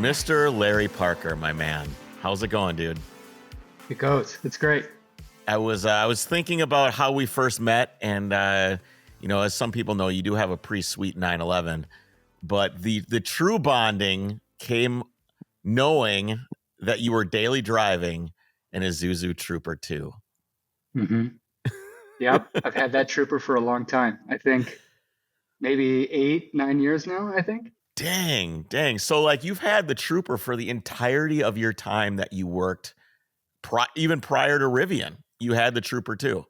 Mr. Larry Parker, my man. How's it going, dude? It goes. It's great. I was thinking about how we first met, and as some people know, you do have a pretty sweet 911, but the true bonding came knowing that you were daily driving an Isuzu Trooper 2. Mm-hmm. Yep, I've had that Trooper for a long time. I think maybe 8-9 years now, I think. Dang. So like you've had the Trooper for the entirety of your time that you worked, even prior to Rivian. You had the Trooper too.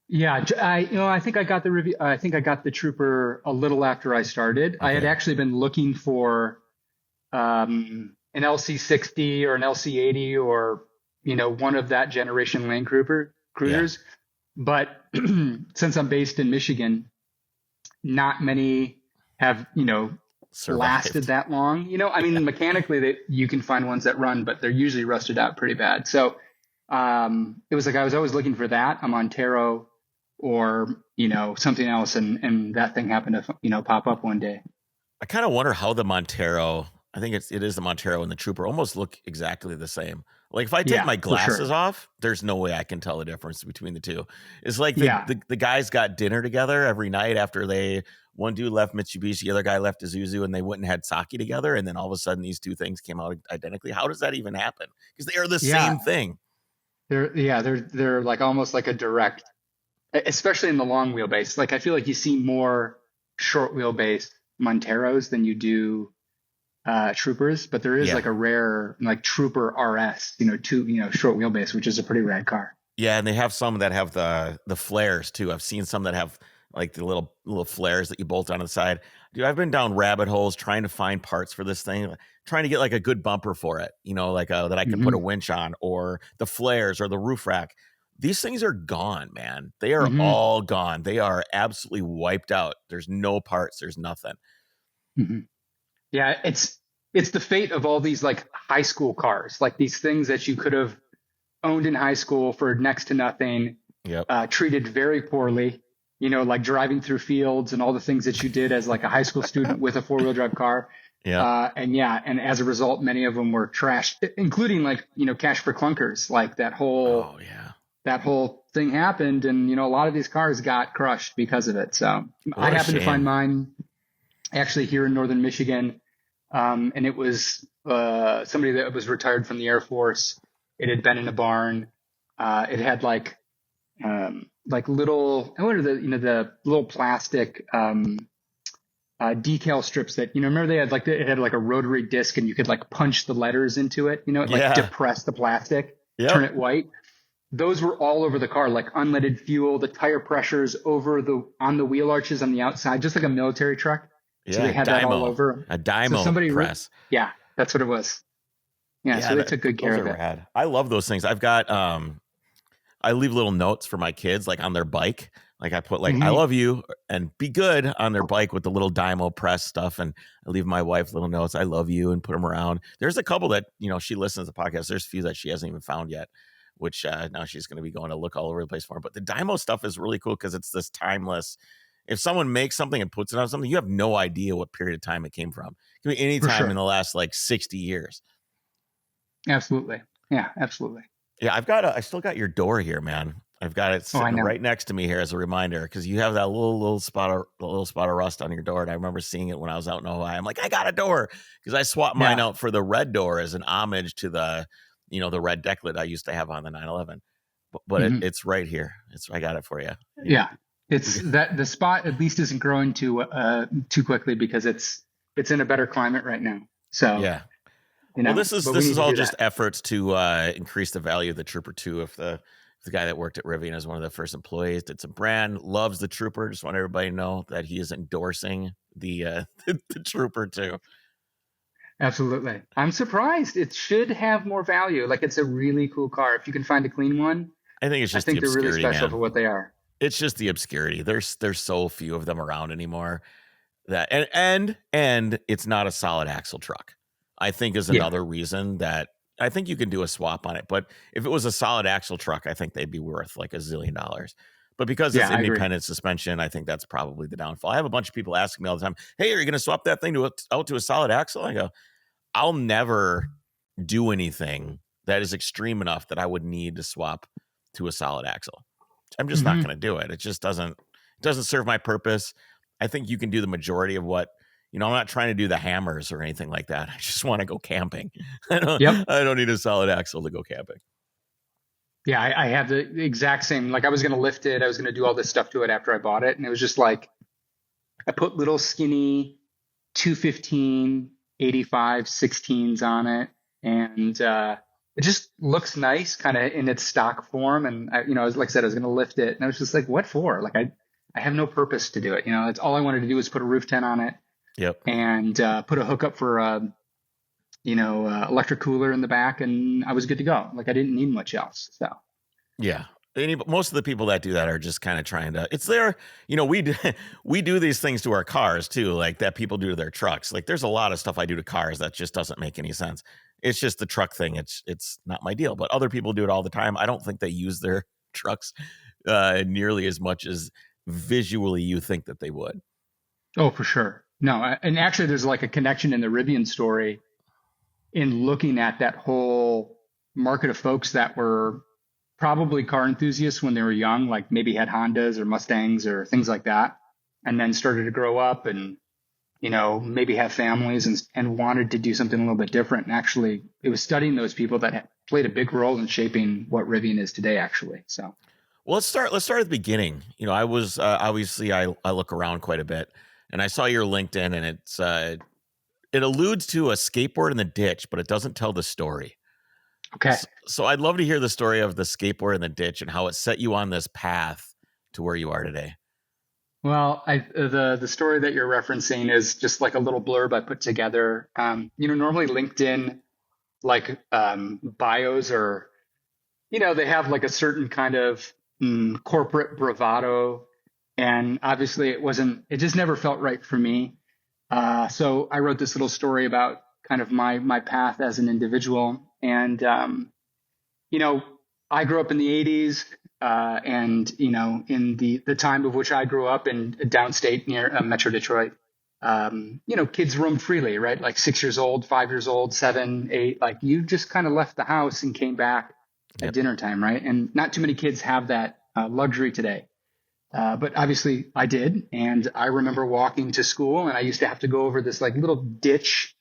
Yeah, I think I got the Trooper a little after I started. Okay. I had actually been looking for an LC60 or an LC80 or one of that generation Land Cruisers. Yeah. But since I'm based in Michigan, not many have survived. Lasted that long. Mechanically you can find ones that run, but they're usually rusted out pretty bad. So it was like I was always looking for that, a Montero or something else, and that thing happened to pop up one day. I kind of wonder how the Montero, I think it is the Montero and the Trooper almost look exactly the same. Like if I take my glasses off, there's no way I can tell the difference between the two. It's like the guys got dinner together every night after one dude left Mitsubishi, the other guy left Isuzu, and they went and had sake together, and then all of a sudden these two things came out identically. How does that even happen? Because they are the same thing. They're like almost like a direct, especially in the long wheelbase. Like I feel like you see more short wheelbase Monteros than you do Troopers, but there is like a rare like Trooper RS, short wheelbase, which is a pretty rad car. Yeah, and they have some that have the flares too. I've seen some that have like the little flares that you bolt onto the side. Dude, I've been down rabbit holes trying to find parts for this thing, trying to get like a good bumper for it, that I can put a winch on, or the flares or the roof rack. These things are gone, man. They are all gone. They are absolutely wiped out. There's no parts. There's nothing. Mm-hmm. Yeah, it's the fate of all these like high school cars, like these things that you could have owned in high school for next to nothing, treated very poorly, like driving through fields and all the things that you did as like a high school student with a 4-wheel drive car. Yeah. And as a result, many of them were trashed, including like, cash for clunkers, like that whole thing happened. And, a lot of these cars got crushed because of it. So I happened to find mine actually here in Northern Michigan. And it was somebody that was retired from the Air Force. It had been in a barn. It had like little, I wonder the little plastic decal strips that remember they had it had like a rotary disc and you could like punch the letters into it. Depress the plastic, turn it white. Those were all over the car, like unleaded fuel, the tire pressures on the wheel arches on the outside, just like a military truck. Yeah, so they had that all over. A dymo press. That's what it was. Yeah, so they took good care of it. Rad. I love those things. I've got I leave little notes for my kids like on their bike. Like I put like I love you and be good on their bike with the little dymo press stuff, and I leave my wife little notes, I love you, and put them around. There's a couple that she listens to the podcast. There's a few that she hasn't even found yet, which now she's going to be going to look all over the place for. But the dymo stuff is really cool because it's this timeless. If someone makes something and puts it on something, you have no idea what period of time it came from. It can be any time in the last like 60 years. Absolutely. Yeah, absolutely. Yeah, I still got your door here, man. I've got it sitting right next to me here as a reminder because you have that little spot of rust on your door, and I remember seeing it when I was out in Hawaii. I'm like, I got a door because I swapped mine out for the red door as an homage to the the red deck lid I used to have on the 911. But it's right here. I got it for you. Yeah. It's that the spot at least isn't growing too quickly because it's in a better climate right now. So well, this is all just efforts to increase the value of the Trooper 2. If the guy that worked at Rivian as one of the first employees, did some brand, loves the Trooper. Just want everybody to know that he is endorsing the Trooper 2. Absolutely. I'm surprised. It should have more value. Like it's a really cool car. If you can find a clean one, I think the they're really special for what they are. It's just the obscurity. There's so few of them around anymore that and it's not a solid axle truck. I think is another reason that I think you can do a swap on it. But if it was a solid axle truck, I think they'd be worth like $1 zillion. But because it's independent suspension, I think that's probably the downfall. I have a bunch of people asking me all the time, hey, are you going to swap that thing out to a solid axle? I go, I'll never do anything that is extreme enough that I would need to swap to a solid axle. I'm just not going to do it. It just doesn't serve my purpose. I think you can do the majority of what, I'm not trying to do the hammers or anything like that. I just want to go camping. I don't need a solid axle to go camping. Yeah, I have the exact same. Like I was going to lift it. I was going to do all this stuff to it after I bought it. And it was just like, I put little skinny 215, 85, 16s on it. And it just looks nice kind of in its stock form. And, like I said, I was going to lift it. And I was just like, what for? Like I have no purpose to do it. That's all I wanted to do was put a roof tent on it. Yep. And put a hookup for, electric cooler in the back, and I was good to go. Like I didn't need much else. So, yeah. Most of the people that do that are just kind of trying to, it's there, we do these things to our cars too, like that people do to their trucks. Like there's a lot of stuff I do to cars that just doesn't make any sense. It's just the truck thing. It's not my deal, but other people do it all the time. I don't think they use their trucks nearly as much as visually you think that they would. Oh, for sure. No. And actually there's like a connection in the Rivian story in looking at that whole market of folks that were probably car enthusiasts when they were young, like maybe had Hondas or Mustangs or things like that, and then started to grow up and, maybe have families and wanted to do something a little bit different. And actually it was studying those people that played a big role in shaping what Rivian is today, actually. So, well, let's start at the beginning. I was obviously I look around quite a bit, and I saw your LinkedIn, and it alludes to a skateboard in the ditch, but it doesn't tell the story. Okay. So I'd love to hear the story of the skateboard in the ditch and how it set you on this path to where you are today. Well, the story that you're referencing is just like a little blurb I put together. Normally LinkedIn, like bios or, they have like a certain kind of corporate bravado. And obviously it just never felt right for me. So I wrote this little story about kind of my path as an individual. And, I grew up in the 80s, and, in the time of which I grew up in downstate near Metro Detroit, kids roamed freely, right? Like 6 years old, 5 years old, 7, 8, like you just kind of left the house and came back at dinner time, right? And not too many kids have that luxury today. But obviously I did. And I remember walking to school, and I used to have to go over this like little ditch,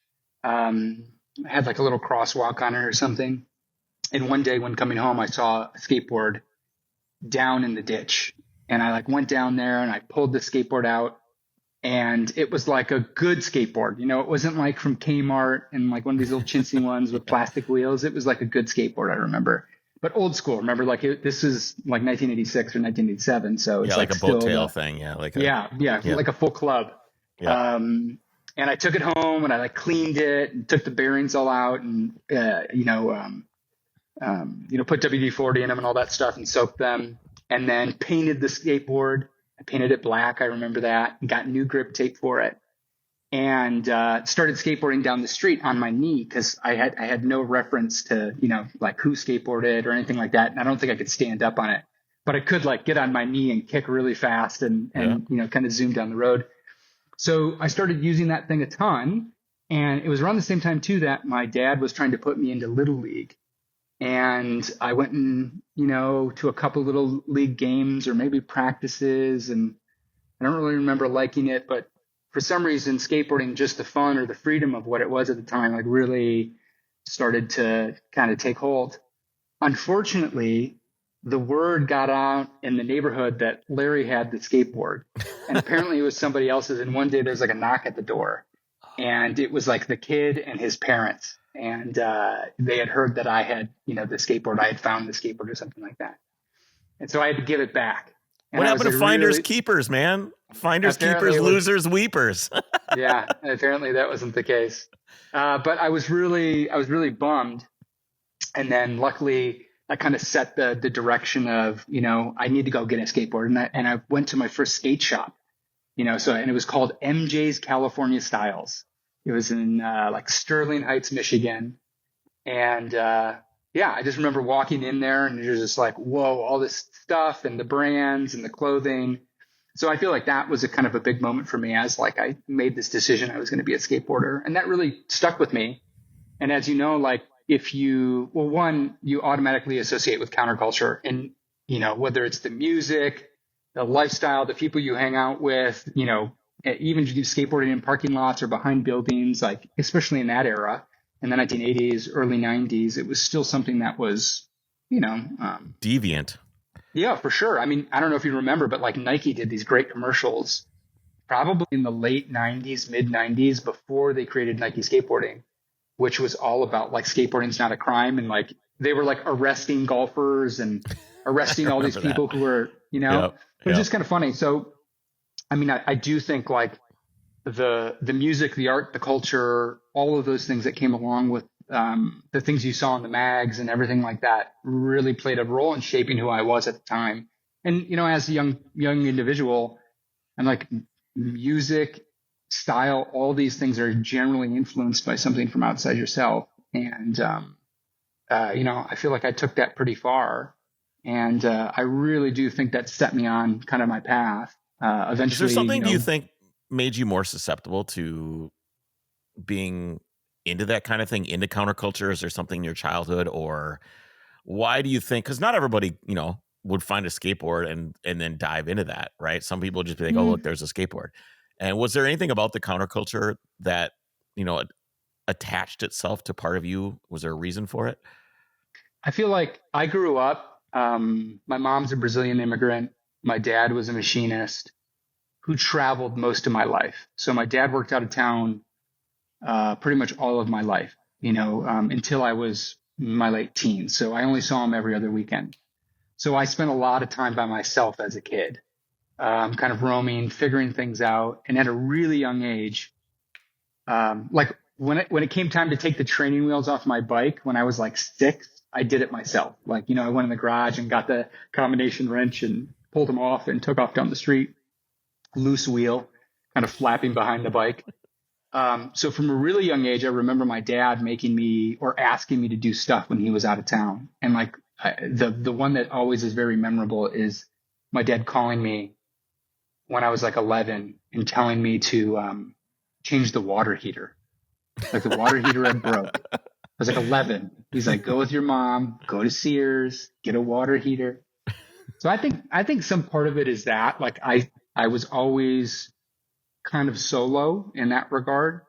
had like a little crosswalk on it or something. And one day when coming home, I saw a skateboard down in the ditch, and I like went down there and I pulled the skateboard out, and it was like a good skateboard. It wasn't like from Kmart and like one of these little chintzy ones with plastic wheels. It was like a good skateboard, I remember. But old school, remember, like this is like 1986 or 1987. So it's like a boat tail thing. Yeah. Like like a full club. Yeah. And I took it home and I like cleaned it and took the bearings all out and, put WD-40 in them and all that stuff and soaked them, and then painted the skateboard. I painted it black. I remember that, and got new grip tape for it, and started skateboarding down the street on my knee because I had no reference to, like who skateboarded or anything like that. And I don't think I could stand up on it, but I could like get on my knee and kick really fast and kind of zoom down the road. So I started using that thing a ton. And it was around the same time too that my dad was trying to put me into Little League. And I went and, to a couple Little League games or maybe practices. And I don't really remember liking it, but for some reason, skateboarding, just the fun or the freedom of what it was at the time, like really started to kind of take hold. Unfortunately, the word got out in the neighborhood that Larry had the skateboard, and apparently it was somebody else's. And one day there's like a knock at the door, and it was like the kid and his parents. And they had heard that I had, the skateboard. I had found the skateboard or something like that. And so I had to give it back. And what happened to finders keepers, man? Finders keepers, losers weepers. Yeah, apparently that wasn't the case. But I was really bummed. And then luckily I kind of set the direction of, I need to go get a skateboard. And I went to my first skate shop, and it was called MJ's California Styles. It was in like Sterling Heights, Michigan. And I just remember walking in there, and you're just like, whoa, all this stuff and the brands and the clothing. So I feel like that was a kind of a big moment for me as like I made this decision I was going to be a skateboarder. And that really stuck with me. And as you know, like if you, well, one, you automatically associate with counterculture, and, you know, whether it's the music, the lifestyle, the people you hang out with, you know, even skateboarding in parking lots or behind buildings, like especially in that era, in the 1980s, early 90s, it was still something that was, you know, deviant. Yeah, for sure. I mean, I don't know if you remember, but like Nike did these great commercials probably in the late 90s, mid 90s, before they created Nike skateboarding, which was all about like skateboarding's not a crime. And like they were like arresting golfers and arresting all these people who were, you know, it was just kind of funny. So, I mean, I do think like the music, the art, the culture, all of those things that came along with the things you saw in the mags and everything like that really played a role in shaping who I was at the time. And, you know, as a young individual, I'm like music, style, all these things are generally influenced by something from outside yourself. And, you know, I feel like I took that pretty far. And I really do think that set me on kind of my path. Eventually, is there something, do you think, made you more susceptible to being into that kind of thing, into counterculture? Is there something in your childhood, or why do you think, because not everybody, you know, would find a skateboard and then dive into that, right? Some people just be like, oh, look, there's a skateboard. And was there anything about the counterculture that, you know, attached itself to part of you? Was there a reason for it? I feel like I grew up, my mom's a Brazilian immigrant. My dad was a machinist who traveled most of my life. So my dad worked out of town pretty much all of my life, you know, until I was in my late teens. So I only saw him every other weekend. So I spent a lot of time by myself as a kid, kind of roaming, figuring things out. And at a really young age, like when it came time to take the training wheels off my bike, when I was like 6, I did it myself. Like, you know, I went in the garage and got the combination wrench and pulled them off and took off down the street, loose wheel, kind of flapping behind the bike. So from a really young age, I remember my dad making me or asking me to do stuff when he was out of town. And like the one that always is very memorable is my dad calling me when I was like 11 and telling me to change the water heater. Like the water heater had broke. I was like 11. He's like, go with your mom, go to Sears, get a water heater. So I think some part of it is that like I was always kind of solo in that regard.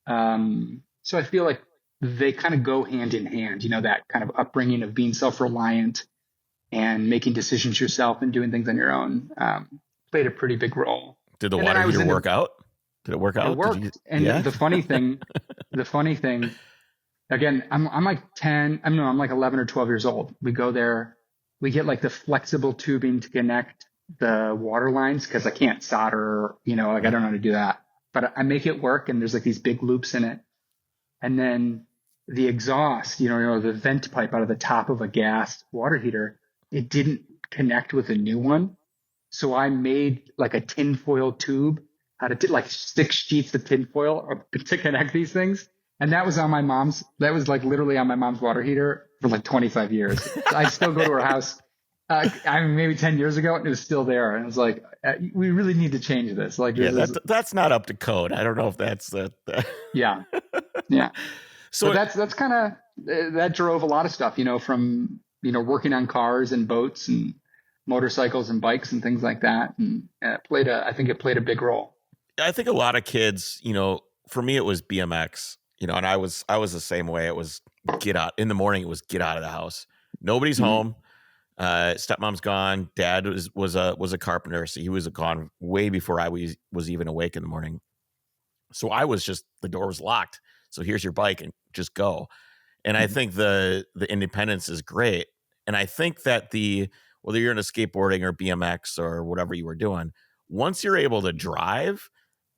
So I feel like they kind of go hand in hand, you know, that kind of upbringing of being self-reliant and making decisions yourself and doing things on your own, played a pretty big role. Did the water heater work out? Did it work out? It worked. And the funny thing, again, I'm like 10, I'm like 11 or 12 years old. We go there, we get like the flexible tubing to connect the water lines because I can't solder, you know, like I don't know how to do that, but I make it work. And there's like these big loops in it. And then the exhaust, you know, the vent pipe out of the top of a gas water heater, it didn't connect with a new one. So I made like a tinfoil tube out of like 6 sheets of tinfoil to connect these things. And that was like literally on my mom's water heater for like 25 years. I still go to her house. I mean, maybe 10 years ago, and it was still there. And it was like, we really need to change this. Like, that's not up to code. I don't know if that's that. Yeah. So that's kind of, that drove a lot of stuff, you know, from, you know, working on cars and boats and motorcycles and bikes and things like that. And I think it played a big role. I think a lot of kids, you know, for me, it was BMX, you know, and I was the same way. It was get out in the morning. It was get out of the house. Nobody's home. Stepmom's gone. Dad was a carpenter, so he was gone way before I was even awake in the morning. So I was just, the door was locked. So here's your bike and just go. And I think the independence is great. And I think that whether you're into skateboarding or BMX or whatever you were doing, once you're able to drive,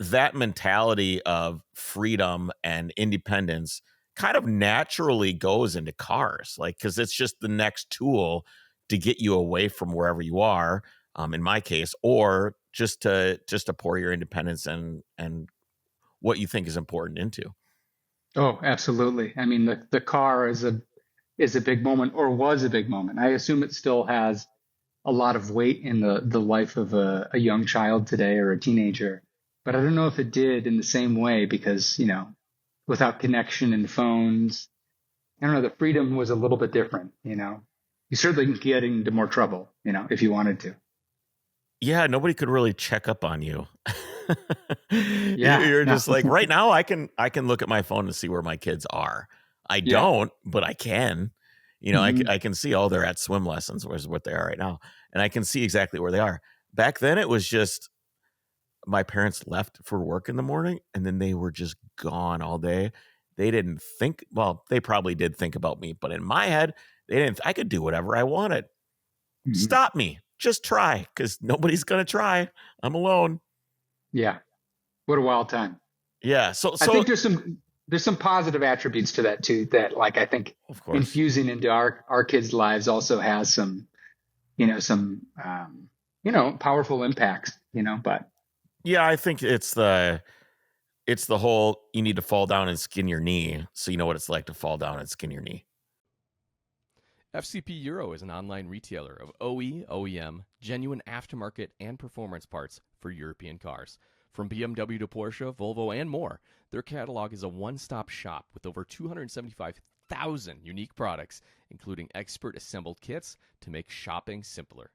that mentality of freedom and independence kind of naturally goes into cars, like, because it's just the next tool to get you away from wherever you are, in my case, or just to pour your independence and what you think is important into. Oh, absolutely. I mean, the car is a big moment, or was a big moment. I assume it still has a lot of weight in the life of a young child today or a teenager, but I don't know if it did in the same way because, you know, without connection and phones. I don't know. The freedom was a little bit different, you know. You certainly can get into more trouble, you know, if you wanted to. Yeah, nobody could really check up on you. Yeah, You're no. just like, right now I can look at my phone and see where my kids are. I Yeah. don't, but I can. You know, Mhm. I can see, oh, they're at swim lessons, which is what they are right now. And I can see exactly where they are. Back then it was just my parents left for work in the morning and then they were just gone all day. They didn't think, well, they probably did think about me, but in my head, they didn't. I could do whatever I wanted. Mhm. Stop me. Just try, because nobody's going to try. I'm alone. Yeah. What a wild time. Yeah. So I think there's some positive attributes to that too, that like, I think of course, infusing into our kids' lives also has some, you know, powerful impacts, you know, but yeah, I think it's the whole, you need to fall down and skin your knee so you know what it's like to fall down and skin your knee. FCP Euro is an online retailer of OE, OEM, genuine aftermarket, and performance parts for European cars. From BMW to Porsche, Volvo, and more, their catalog is a one-stop shop with over 275,000 unique products, including expert assembled kits to make shopping simpler.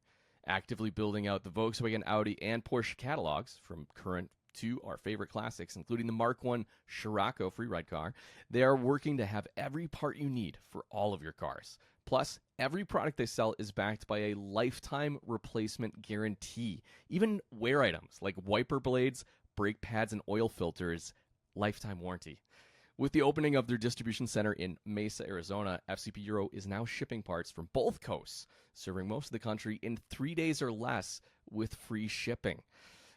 Actively building out the Volkswagen, Audi, and Porsche catalogs from current to our favorite classics, including the Mark I Scirocco freeride car, they are working to have every part you need for all of your cars. Plus, every product they sell is backed by a lifetime replacement guarantee. Even wear items like wiper blades, brake pads, and oil filters, lifetime warranty. With the opening of their distribution center in Mesa, Arizona, FCP Euro is now shipping parts from both coasts, serving most of the country in 3 days or less with free shipping.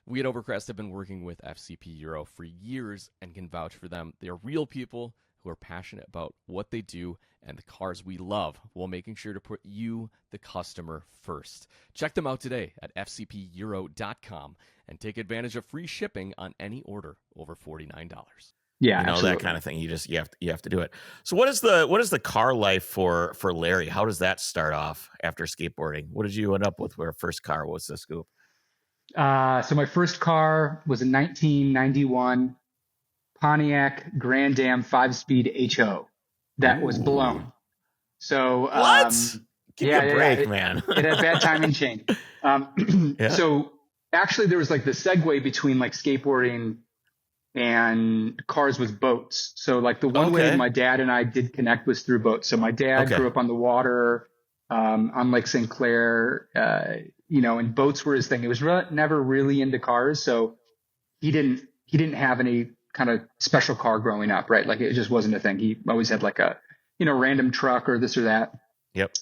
We at Overcrest have been working with FCP Euro for years and can vouch for them. They are real people who are passionate about what they do and the cars we love, while making sure to put you, the customer, first. Check them out today at fcpeuro.com and take advantage of free shipping on any order over $49. yeah, you know, absolutely. that kind of thing. You have to do it. So what is the car life for Larry? How does that start off after skateboarding? What did you end up with? Where first car was the scoop? So my first car was a 1991 Pontiac Grand Am 5-speed HO that was blown. So what? Give me a break, man. It had bad timing chain. So actually, there was like the segue between like skateboarding and cars with boats. So like the one way my dad and I did connect was through boats. So my dad grew up on the water on Lake St. Clair, you know, and boats were his thing. He was never really into cars, so he didn't have any kind of special car growing up, right? Like it just wasn't a thing. He always had like a, you know, random truck or this or that. Yep.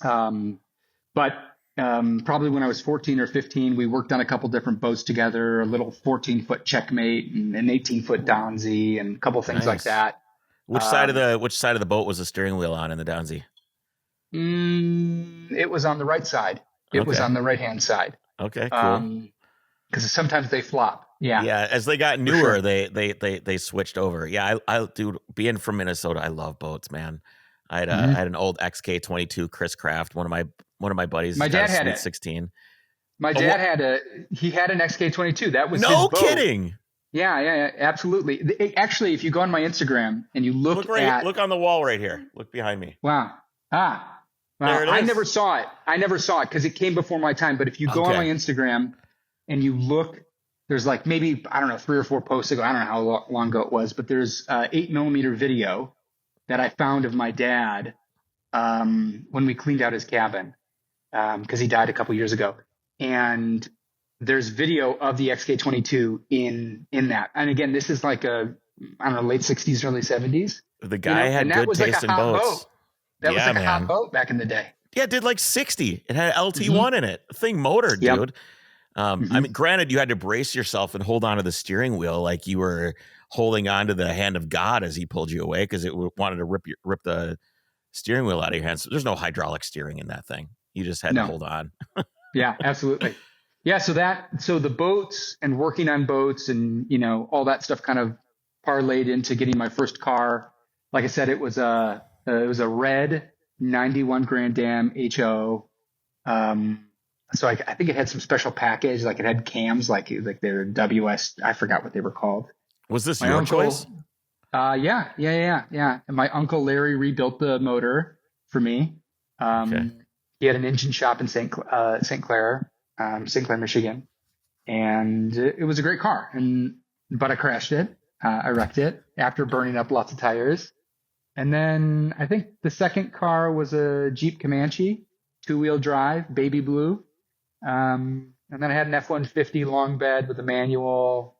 But probably when I was 14 or 15, we worked on a couple different boats together, a little 14-foot Checkmate and an 18-foot Downsy and a couple things like that. Which side of the boat was the steering wheel on in the Downsy? It was on the right side. It was on the right-hand side. Okay, cool. Because sometimes they flop. Yeah. Yeah. As they got newer, they switched over. Yeah. I dude, being from Minnesota, I love boats, man. I had an old XK22 Chris Craft. One of my buddies. My dad had it. 16. My dad had an XK22. That was his no boat. kidding. Yeah, absolutely. Actually, if you go on my Instagram and you look on the wall right here. Look behind me. Wow. There it is. I never saw it because it came before my time. But if you go on my Instagram and you look, there's like maybe, I don't know, 3 or 4 posts ago. I don't know how long ago it was, but there's 8mm video that I found of my dad when we cleaned out his cabin because he died a couple years ago. And there's video of the XK22 in that. And again, this is like I don't know, late 60s, early 70s. The guy had good taste in boats. That was like a hot boat back in the day. Yeah, it did like 60. It had LT1 in it. Thing motored, dude. I mean, granted, you had to brace yourself and hold onto the steering wheel like you were holding onto the hand of God as he pulled you away because it wanted to rip the steering wheel out of your hands. So there's no hydraulic steering in that thing. You just had to hold on. Yeah, absolutely. Yeah, so the boats and working on boats and, you know, all that stuff kind of parlayed into getting my first car. Like I said, it was a red 91 Grand Am HO. So I think it had some special package, like it had cams, like their WS. I forgot what they were called. Was this your choice? Yeah. And my uncle Larry rebuilt the motor for me. Okay. He had an engine shop in St. Clair, Michigan, and it was a great car. But I crashed it. I wrecked it after burning up lots of tires. And then I think the second car was a Jeep Comanche, 2-wheel drive, baby blue. And then I had an F-150 long bed with a manual.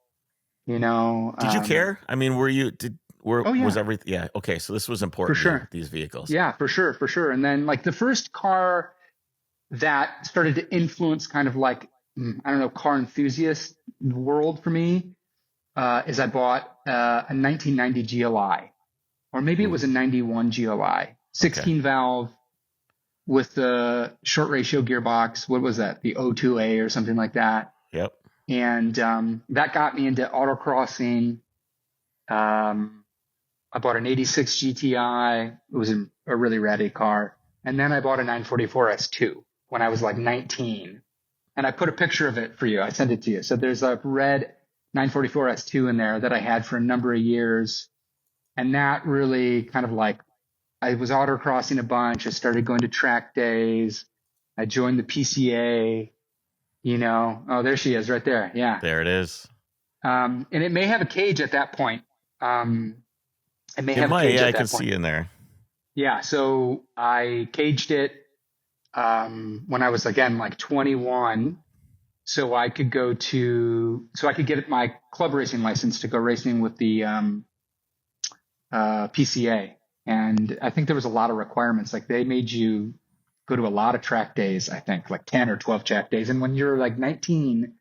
Did you care? I mean, was everything? Yeah. Okay. So this was important. For sure. These vehicles. Yeah, for sure. And then like the first car that started to influence kind of like, I don't know, car enthusiast world for me, is I bought a 1990 GLI, or maybe it was a 91 GLI, 16 valve with the short ratio gearbox. What was that? The O2A or something like that. Yep. And that got me into autocrossing. I bought an 86 GTI. It was a really ratty car. And then I bought a 944 S2 when I was like 19. And I put a picture of it for you. I sent it to you. So there's a red 944 S2 in there that I had for a number of years. And that really kind of like, I was autocrossing a bunch. I started going to track days. I joined the PCA, Oh, there she is right there. Yeah. There it is. And it may have a cage at that point. It may have a cage yeah, at I that can point. see in there. Yeah. So I caged it when I was, again, like 21. So I could get my club racing license to go racing with the PCA. And I think there was a lot of requirements. Like they made you go to a lot of track days, I think like 10 or 12 track days. And when you're like 19,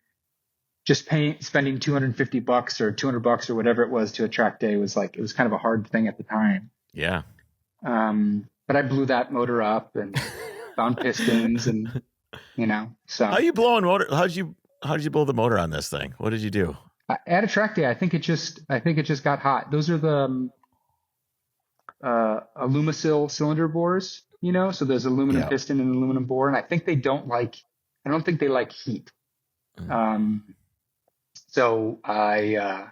just spending $250 or $200 or whatever it was to a track day was like, it was kind of a hard thing at the time. Yeah. But I blew that motor up and found pistons and, so. How you blowing motor? How'd you blow the motor on this thing? What did you do? At a track day, I think it just got hot. Those are the Alumisil cylinder bores, so there's aluminum piston and aluminum bore. And I think I don't think they like heat. So I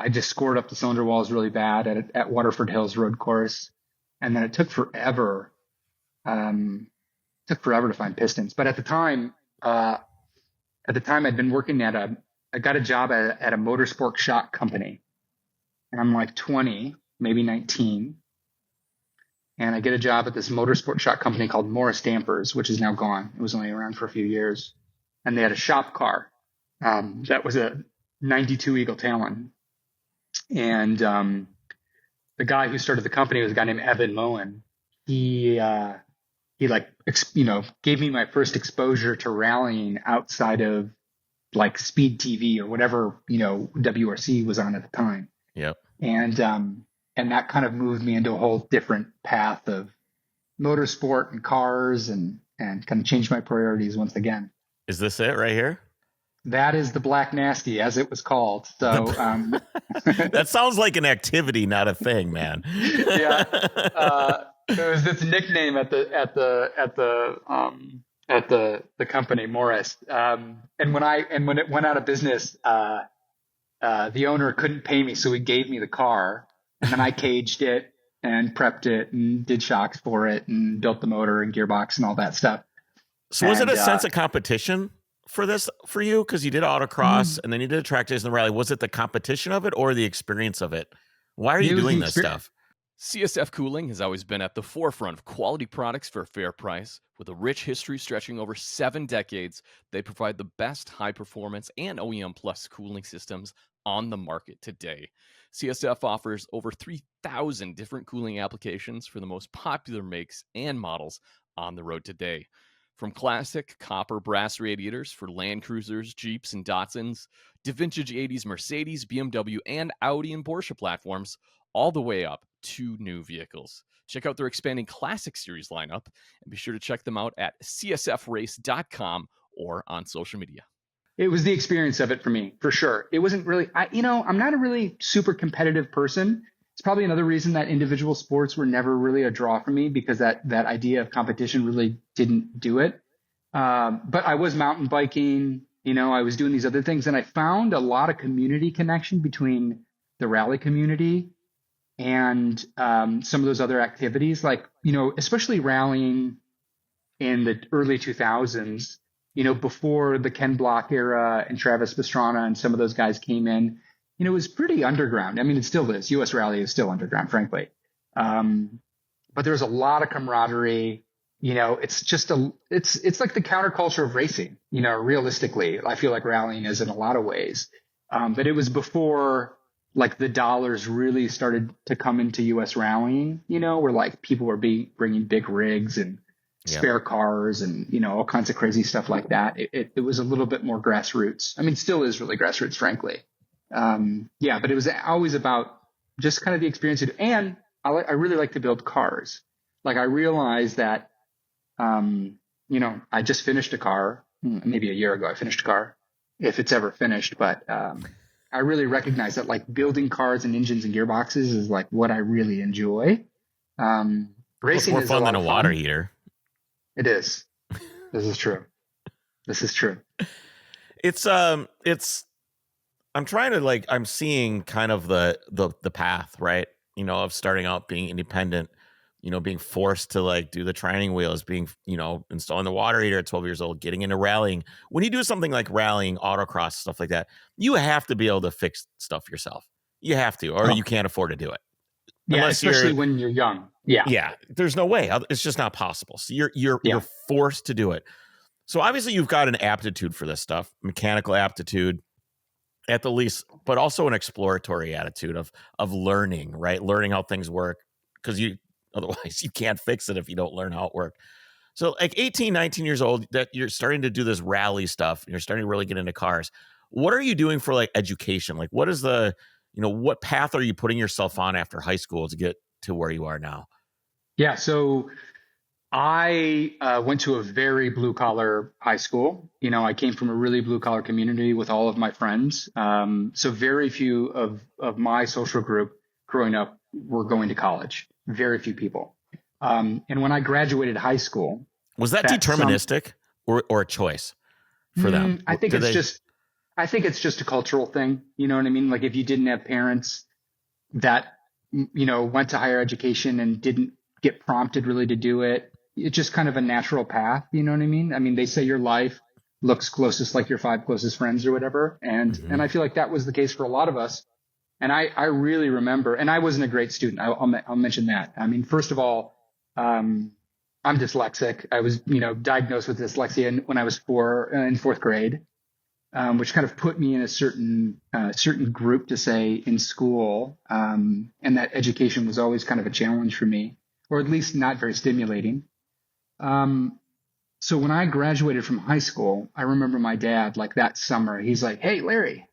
just scored up the cylinder walls really bad at Waterford Hills road course. And then it took forever. To find pistons. But at the time I'd been working I got a job at a motorsport shock company, and I'm like 20, maybe 19. And I get a job at this motorsport shock company called Morris Dampers, which is now gone. It was only around for a few years. And they had a shop car. That was a 92 Eagle Talon. And the guy who started the company was a guy named Evan Moen. He gave me my first exposure to rallying outside of like Speed TV or whatever, WRC was on at the time. Yep. And that kind of moved me into a whole different path of motorsport and cars and kind of changed my priorities once again. Is this it right here? That is the Black Nasty, as it was called. So that sounds like an activity, not a thing, man. Yeah. It was its nickname at the company, Morris. And when it went out of business, the owner couldn't pay me, so he gave me the car, and then I caged it and prepped it and did shocks for it and built the motor and gearbox and all that stuff. So was it a sense of competition for you? Because you did autocross and then you did track days in the rally. Was it the competition of it or the experience of it? Why are you doing this stuff? CSF Cooling has always been at the forefront of quality products for a fair price. With a rich history stretching over 7 decades, they provide the best high-performance and OEM Plus cooling systems on the market today. CSF offers over 3,000 different cooling applications for the most popular makes and models on the road today. From classic copper brass radiators for Land Cruisers, Jeeps, and Datsuns, to vintage 80s Mercedes, BMW, and Audi and Porsche platforms, all the way up to new vehicles. Check out their expanding Classic Series lineup and be sure to check them out at csfrace.com or on social media. It was the experience of it for me, for sure. It wasn't really, I'm not a really super competitive person. It's probably another reason that individual sports were never really a draw for me, because that idea of competition really didn't do it. But I was mountain biking, I was doing these other things, and I found a lot of community connection between the rally community and some of those other activities, like, you know, especially rallying in the early 2000s, you know, before the Ken Block era and Travis Pastrana and some of those guys came in, you know, it was pretty underground. I mean, it still is. US Rally is still underground, frankly. But there's a lot of camaraderie. You know, it's just it's like the counterculture of racing, you know, realistically. I feel like rallying is in a lot of ways. But it was before like the dollars really started to come into US rallying, you know, where like people were bringing big rigs and spare cars and, you know, all kinds of crazy stuff like that. It was a little bit more grassroots. I mean, still is really grassroots, frankly. But it was always about just kind of the experience. And I really like to build cars. Like I realized that, you know, I just finished a car, maybe a year ago, I finished a car, if it's ever finished. But I really recognize that like building cars and engines and gearboxes is like what I really enjoy. Racing more is fun a lot than a of water fun. heater. It is. This is true. This is true. It's I'm trying to like, I'm seeing kind of the path, right? You know, of starting out being independent, you know, being forced to like do the training wheels, being, you know, installing the water heater at 12 years old, getting into rallying. When you do something like rallying, autocross, stuff like that, you have to be able to fix stuff yourself. You have to, or you can't afford to do it. Yeah, Unless especially when you're young. Yeah. Yeah. There's no way. It's just not possible. So you're forced to do it. So obviously you've got an aptitude for this stuff, mechanical aptitude at the least, but also an exploratory attitude of learning, right? Learning how things work, because otherwise you can't fix it if you don't learn how it works. So like 18, 19 years old, that you're starting to do this rally stuff, and you're starting to really get into cars. What are you doing for like education? Like what is what path are you putting yourself on after high school to get to where you are now? Yeah. So I went to a very blue collar high school. You know, I came from a really blue collar community with all of my friends. So very few of my social group growing up were going to college. Very few people. And when I graduated high school, was that deterministic or a choice for them? I think it's just a cultural thing. You know what I mean? Like if you didn't have parents that, you know, went to higher education and didn't get prompted really to do it, it's just kind of a natural path. You know what I mean? I mean, they say your life looks closest like your 5 closest friends or whatever. And I feel like that was the case for a lot of us. And I really remember, and I wasn't a great student. I'll mention that. I mean, first of all, I'm dyslexic. I was, you know, diagnosed with dyslexia when I was in fourth grade, which kind of put me in a certain group to say in school. And that education was always kind of a challenge for me, or at least not very stimulating. So when I graduated from high school, I remember my dad, like that summer, he's like, "Hey, Larry,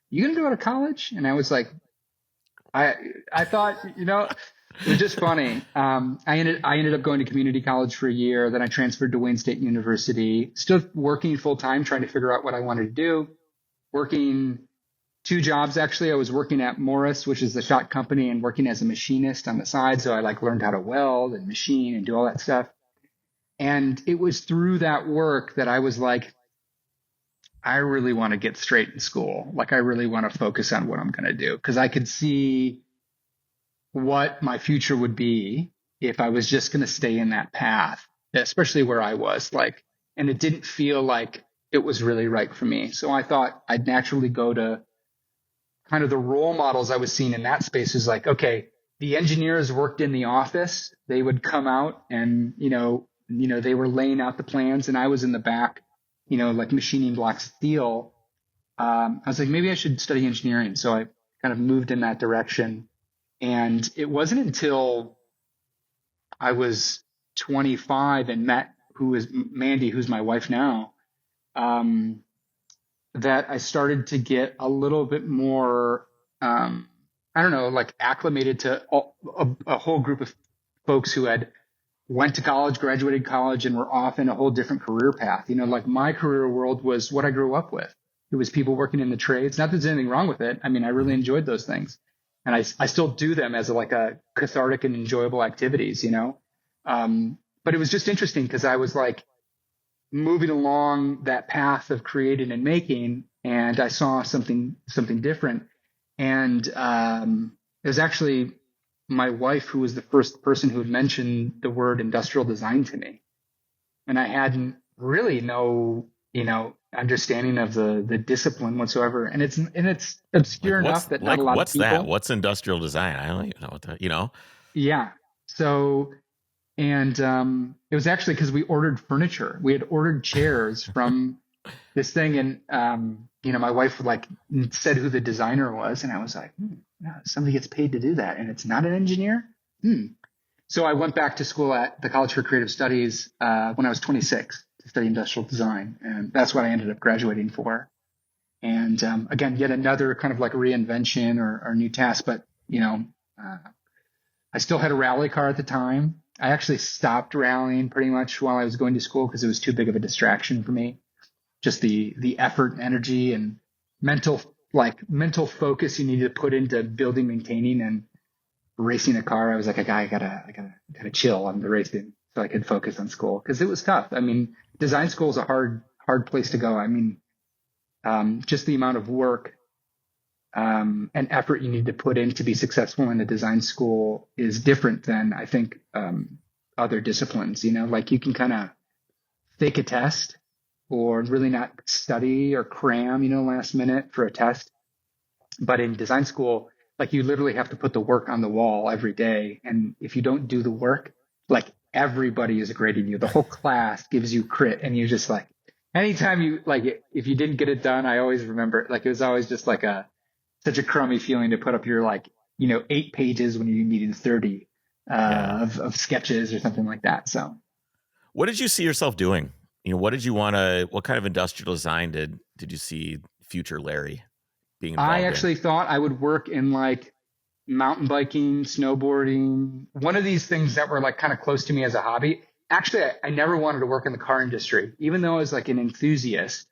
you going to go to college?" And I was like, I thought, you know, it was just funny. I ended up going to community college for a year. Then I transferred to Wayne State University, still working full time, trying to figure out what I wanted to do, working 2 jobs. Actually, I was working at Morris, which is the shot company, and working as a machinist on the side. So I like learned how to weld and machine and do all that stuff. And it was through that work that I was like, I really want to get straight in school. Like I really want to focus on what I'm going to do, because I could see what my future would be if I was just going to stay in that path, especially where I was like, and it didn't feel like it was really right for me. So I thought I'd naturally go to kind of the role models I was seeing in that space. Is like, okay, the engineers worked in the office. They would come out and, you know, they were laying out the plans, and I was in the back, you know, like machining block steel. I was like, maybe I should study engineering. So I kind of moved in that direction. And it wasn't until I was 25 and met Mandy, who's my wife now, that I started to get a little bit more, I don't know, like acclimated to a whole group of folks who had went to college, graduated college, and were off in a whole different career path. You know, like my career world was what I grew up with. It was people working in the trades. Not that there's anything wrong with it. I mean, I really enjoyed those things. And I still do them as a cathartic and enjoyable activities, you know? But it was just interesting because I was like moving along that path of creating and making, and I saw something different. And it was actually my wife who was the first person who had mentioned the word industrial design to me. And I hadn't really no, understanding of the discipline whatsoever. And it's obscure enough that not a lot of people. What's that? What's industrial design? I don't even know what that, Yeah. So, and it was actually because we ordered furniture. We had ordered chairs from this thing. And, my wife said who the designer was. And I was like, somebody gets paid to do that. And it's not an engineer. So I went back to school at the College for Creative Studies when I was 26 to study industrial design. And that's what I ended up graduating for. And again, yet another kind of like reinvention or new task. But, I still had a rally car at the time. I actually stopped rallying pretty much while I was going to school because it was too big of a distraction for me. Just the effort and energy and mental focus you need to put into building, maintaining, and racing a car. I was like, I gotta chill on the racing so I could focus on school because it was tough. I mean, design school is a hard place to go. I mean, just the amount of work and effort you need to put in to be successful in a design school is different than I think other disciplines. Like you can kind of fake a test or really not study or cram, last minute for a test. But in design school, like you literally have to put the work on the wall every day. And if you don't do the work, like everybody is grading you. The whole class gives you crit. And you're just like, anytime you if you didn't get it done, I always remember it. Like it was always just like such a crummy feeling to put up your 8 pages when you needed 30 of sketches or something like that. So what did you see yourself doing? What did you what kind of industrial design did you see future Larry being involved I actually thought I would work in mountain biking, snowboarding, one of these things that were kind of close to me as a hobby. Actually, I never wanted to work in the car industry, even though I was an enthusiast.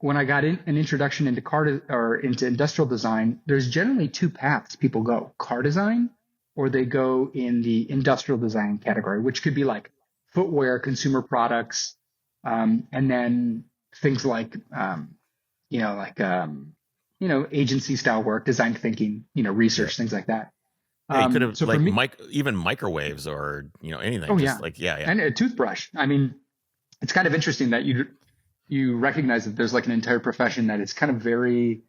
When I got an introduction into industrial design, there's generally 2 paths people go: car design, or they go in the industrial design category, which could be footwear, consumer products, and then things agency style work, design thinking, research, things like that. Yeah, you could have even microwaves or anything. Oh, just yeah. And a toothbrush. I mean, it's kind of interesting that you recognize that there's an entire profession that is kind of very,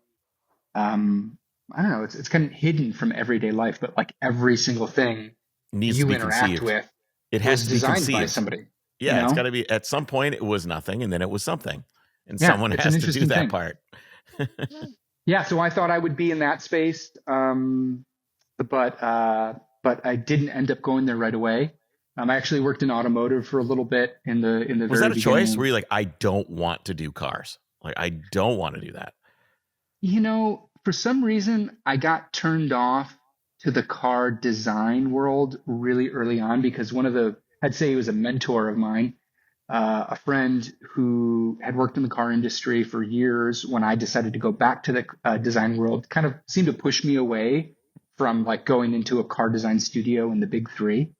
I don't know, it's kind of hidden from everyday life, but every single thing needs you to be interact conceived. With, it has to be designed conceived by somebody. Yeah, it's got to be. At some point, it was nothing, and then it was something, and someone has to do that part. Yeah, so I thought I would be in that space, but I didn't end up going there right away. I actually worked in automotive for a little bit in the very Was that a beginning. choice? Were you like, I don't want to do cars? I don't want to do that. For some reason, I got turned off to the car design world really early on because I'd say he was a mentor of mine, a friend who had worked in the car industry for years. When I decided to go back to the design world, kind of seemed to push me away from going into a car design studio in the big 3,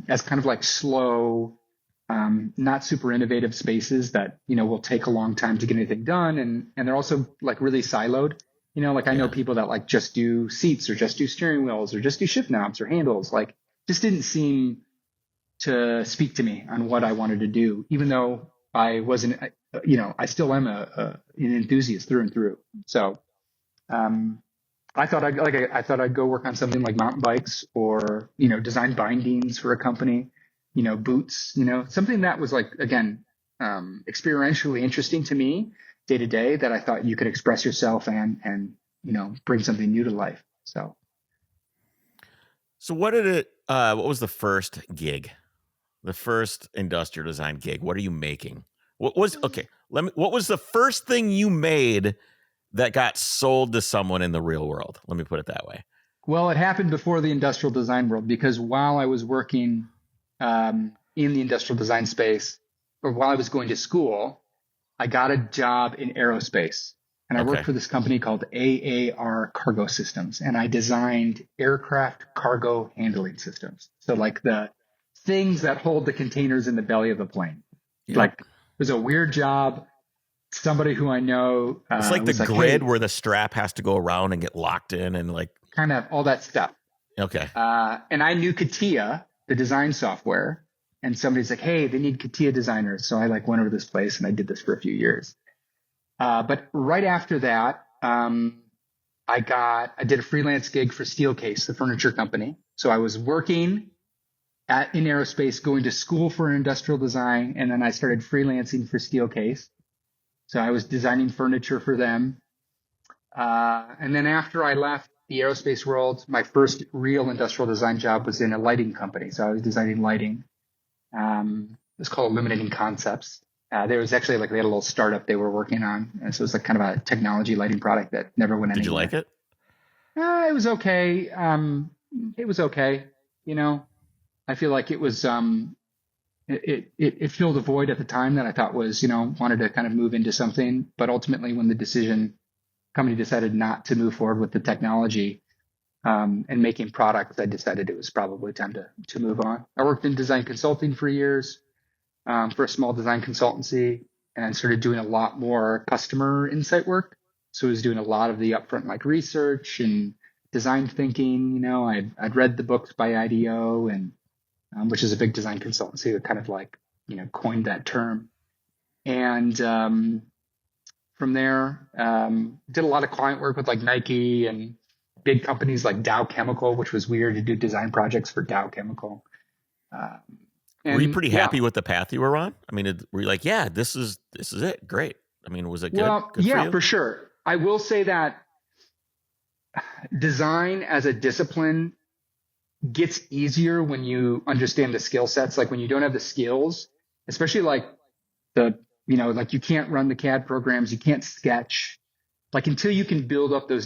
as kind of slow, not super innovative spaces that, will take a long time to get anything done. And they're also really siloed. I know people that just do seats or just do steering wheels or just do shift knobs or handles, just didn't seem to speak to me on what I wanted to do, even though I wasn't, I still am an enthusiast through and through. So, I thought I'd go work on something like mountain bikes or, design bindings for a company, boots, something that was again, experientially interesting to me day to day, that I thought you could express yourself and bring something new to life. So what was the first gig, the first industrial design gig? What are you making? What was the first thing you made that got sold to someone in the real world? Let me put it that way. Well, it happened before the industrial design world, because while I was working in the industrial design space, or while I was going to school, I got a job in aerospace. And I worked for this company called AAR Cargo Systems. And I designed aircraft cargo handling systems. So the things that hold the containers in the belly of the plane. Yeah. It was a weird job. somebody who I know. It's like the grid where the strap has to go around and get locked in and like. Kind of all that stuff. Okay. And I knew CATIA, the design software, and somebody's like, hey, they need CATIA designers. So I like went over to this place and I did this for a few years. But right after that, I did a freelance gig for Steelcase, the furniture company. So I was working in aerospace, going to school for industrial design, and then I started freelancing for Steelcase. So I was designing furniture for them. And then after I left the aerospace world, my first real industrial design job was in a lighting company. So I was designing lighting. It's called Illuminating Concepts. There was actually they had a little startup they were working on. And so it was like kind of a technology lighting product that never went anywhere. Did you like it? It was okay. It was okay. I feel like it was, it filled a void at the time that I thought was, wanted to kind of move into something. But ultimately when the company decided not to move forward with the technology, and making products, I decided it was probably time to move on. I worked in design consulting for years, for a small design consultancy, and started doing a lot more customer insight work. So I was doing a lot of the upfront research and design thinking. I'd read the books by IDEO, and which is a big design consultancy that kind of coined that term. And from there, did a lot of client work with Nike and big companies like Dow Chemical, which was weird to do design projects for Dow Chemical. Were you pretty happy with the path you were on? I mean, were you like, yeah, this is it. Great. I mean, was it good? Well, good yeah, for sure. I will say that design as a discipline gets easier when you understand the skill sets. Like when you don't have the skills, especially you can't run the CAD programs, you can't sketch. Until you can build up those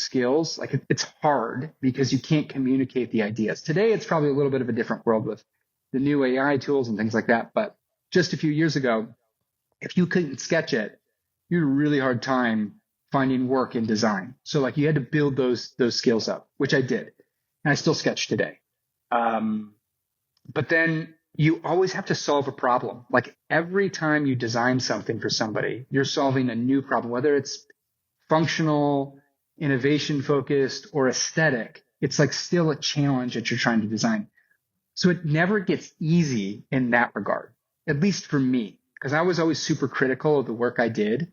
skills, it's hard because you can't communicate the ideas. Today, it's probably a little bit of a different world with the new AI tools and things like that. But just a few years ago, if you couldn't sketch it, you had a really hard time finding work in design. So you had to build those skills up, which I did. And I still sketch today. But then you always have to solve a problem. Every time you design something for somebody, you're solving a new problem, whether it's functional, innovation focused, or aesthetic. It's still a challenge that you're trying to design. So it never gets easy in that regard, at least for me, because I was always super critical of the work I did.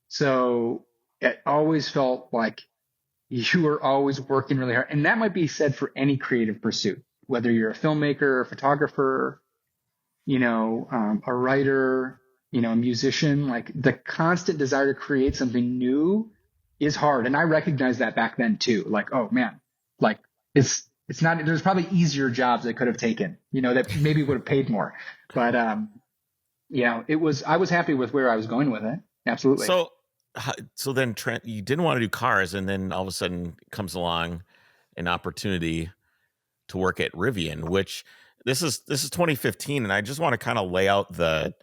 So it always felt like you were always working really hard. And that might be said for any creative pursuit, whether you're a filmmaker, a photographer, a writer, a musician. The constant desire to create something new is hard. And I recognized that back then too. Oh man, it's not, there's probably easier jobs I could have taken, that maybe would have paid more. But, I was happy with where I was going with it. Absolutely. So then Trent, you didn't want to do cars, and then all of a sudden comes along an opportunity to work at Rivian, which this is 2015. And I just want to kind of lay out the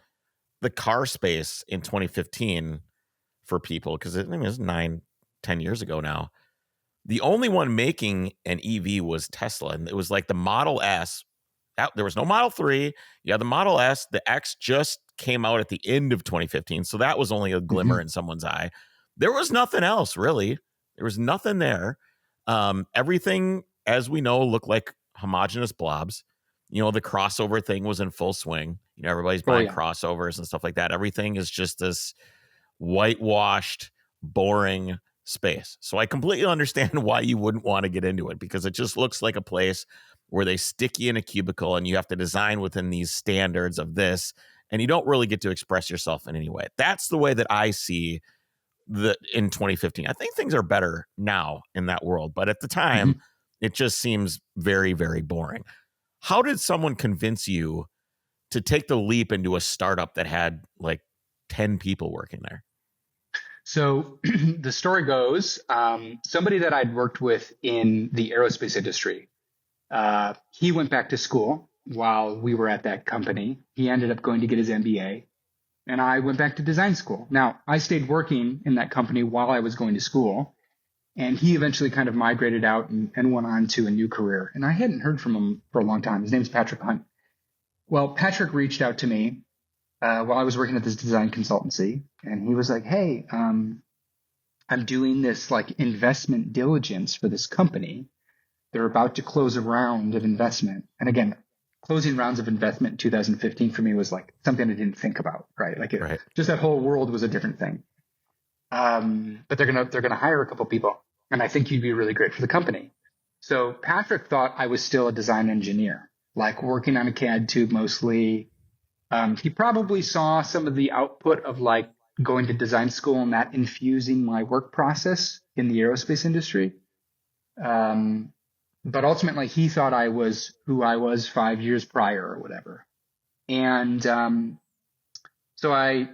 car space in 2015 for people. Cause it was 9-10 years ago now. The only one making an EV was Tesla. And it was the Model S. There was no Model 3. You had the Model S. The X just came out at the end of 2015. So that was only a glimmer in someone's eye. There was nothing else, really. There was nothing there. Everything, as we know, looked like homogeneous blobs. The crossover thing was in full swing. Everybody's buying crossovers and stuff like that. Everything is just this whitewashed, boring space. So I completely understand why you wouldn't want to get into it, because it just looks like a place where they stick you in a cubicle and you have to design within these standards of this, and you don't really get to express yourself in any way. That's the way that I see in 2015. I think things are better now in that world, but at the time, it just seems very, very boring. How did someone convince you to take the leap into a startup that had 10 people working there? So the story goes, somebody that I'd worked with in the aerospace industry, he went back to school while we were at that company. He ended up going to get his MBA, and I went back to design school. Now, I stayed working in that company while I was going to school, and he eventually kind of migrated out and went on to a new career. And I hadn't heard from him for a long time. His name's Patrick Hunt. Well, Patrick reached out to me while I was working at this design consultancy, and he was like, "Hey, I'm doing this like investment diligence for this company. They're about to close a round of investment." And again, closing rounds of investment in 2015 for me was like something I didn't think about, right? Like just that whole world was a different thing. But they're gonna hire a couple people, and I think you'd be really great for the company. So Patrick thought I was still a design engineer, like working on a CAD tube mostly. He probably saw some of the output of like going to design school and that infusing my work process in the aerospace industry. But ultimately he thought I was who I was 5 years prior or whatever. And so I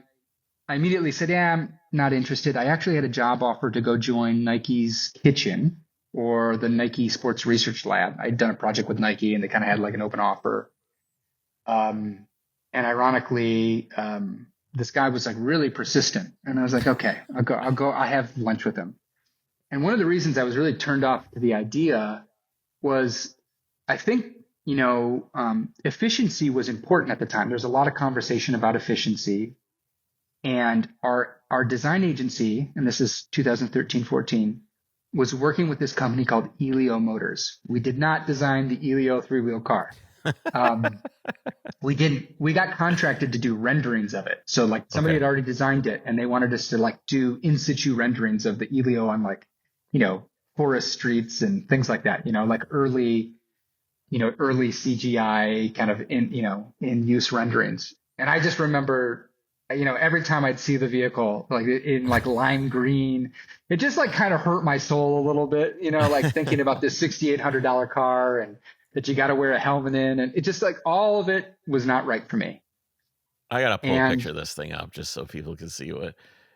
immediately said, yeah, I'm not interested. I actually had a job offer to go join Nike's kitchen or the Nike Sports Research Lab. I'd done a project with Nike and they kind of had like an open offer. And ironically, this guy was like really persistent. And I was like, okay, I'll go. I have lunch with him. And one of the reasons I was really turned off to the idea was I think, efficiency was important at the time. There's a lot of conversation about efficiency. And our design agency, and this is 2013, 14, was working with this company called Elio Motors. We did not design the Elio 3-wheel car. We got contracted to do renderings of it. So like somebody had already designed it and they wanted us to like do in situ renderings of the Elio on like, forest streets and things like that, like early CGI kind of in use renderings. And I just remember, every time I'd see the vehicle like in like lime green, it just like kind of hurt my soul a little bit, like thinking about this $6,800 car and that you got to wear a helmet in, and it just like all of it was not right for me. I got to pull a picture of this thing up just so people can see what.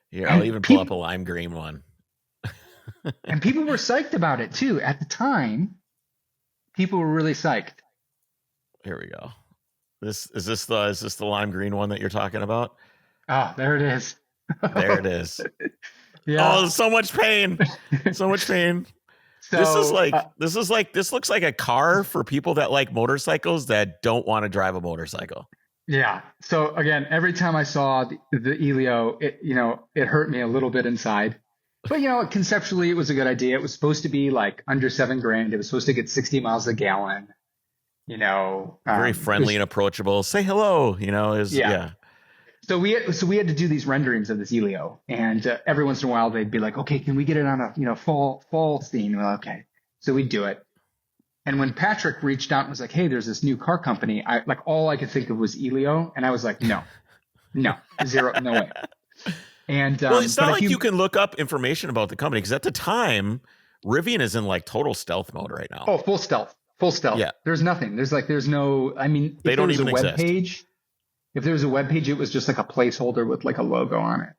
Here, I'll even pull up a lime green one. And people were psyched about it too. At the time, people were really psyched. Here we go. Is this the lime green one that you're talking about? Ah, there it is. There it is. Yeah. Oh, so much pain. So much pain. So, this looks like a car for people that like motorcycles that don't want to drive a motorcycle. Yeah. So again, every time I saw the Elio, it hurt me a little bit inside. But conceptually, it was a good idea. It was supposed to be like under $7,000. It was supposed to get 60 miles a gallon. Very friendly and approachable. Say hello. Yeah. So we had to do these renderings of this Elio, and every once in a while they'd be like, "Okay, can we get it on a fall scene?" Well, okay, so we'd do it. And when Patrick reached out and was like, "Hey, there's this new car company," all I could think of was Elio, and I was like, "No, zero, no way." And well, it's not like you can look up information about the company because at the time, Rivian is in like total stealth mode right now. Oh, full stealth. Yeah. There's nothing. There's no. I mean, they don't even exist. If there was a web page, it was just like a placeholder with like a logo on it.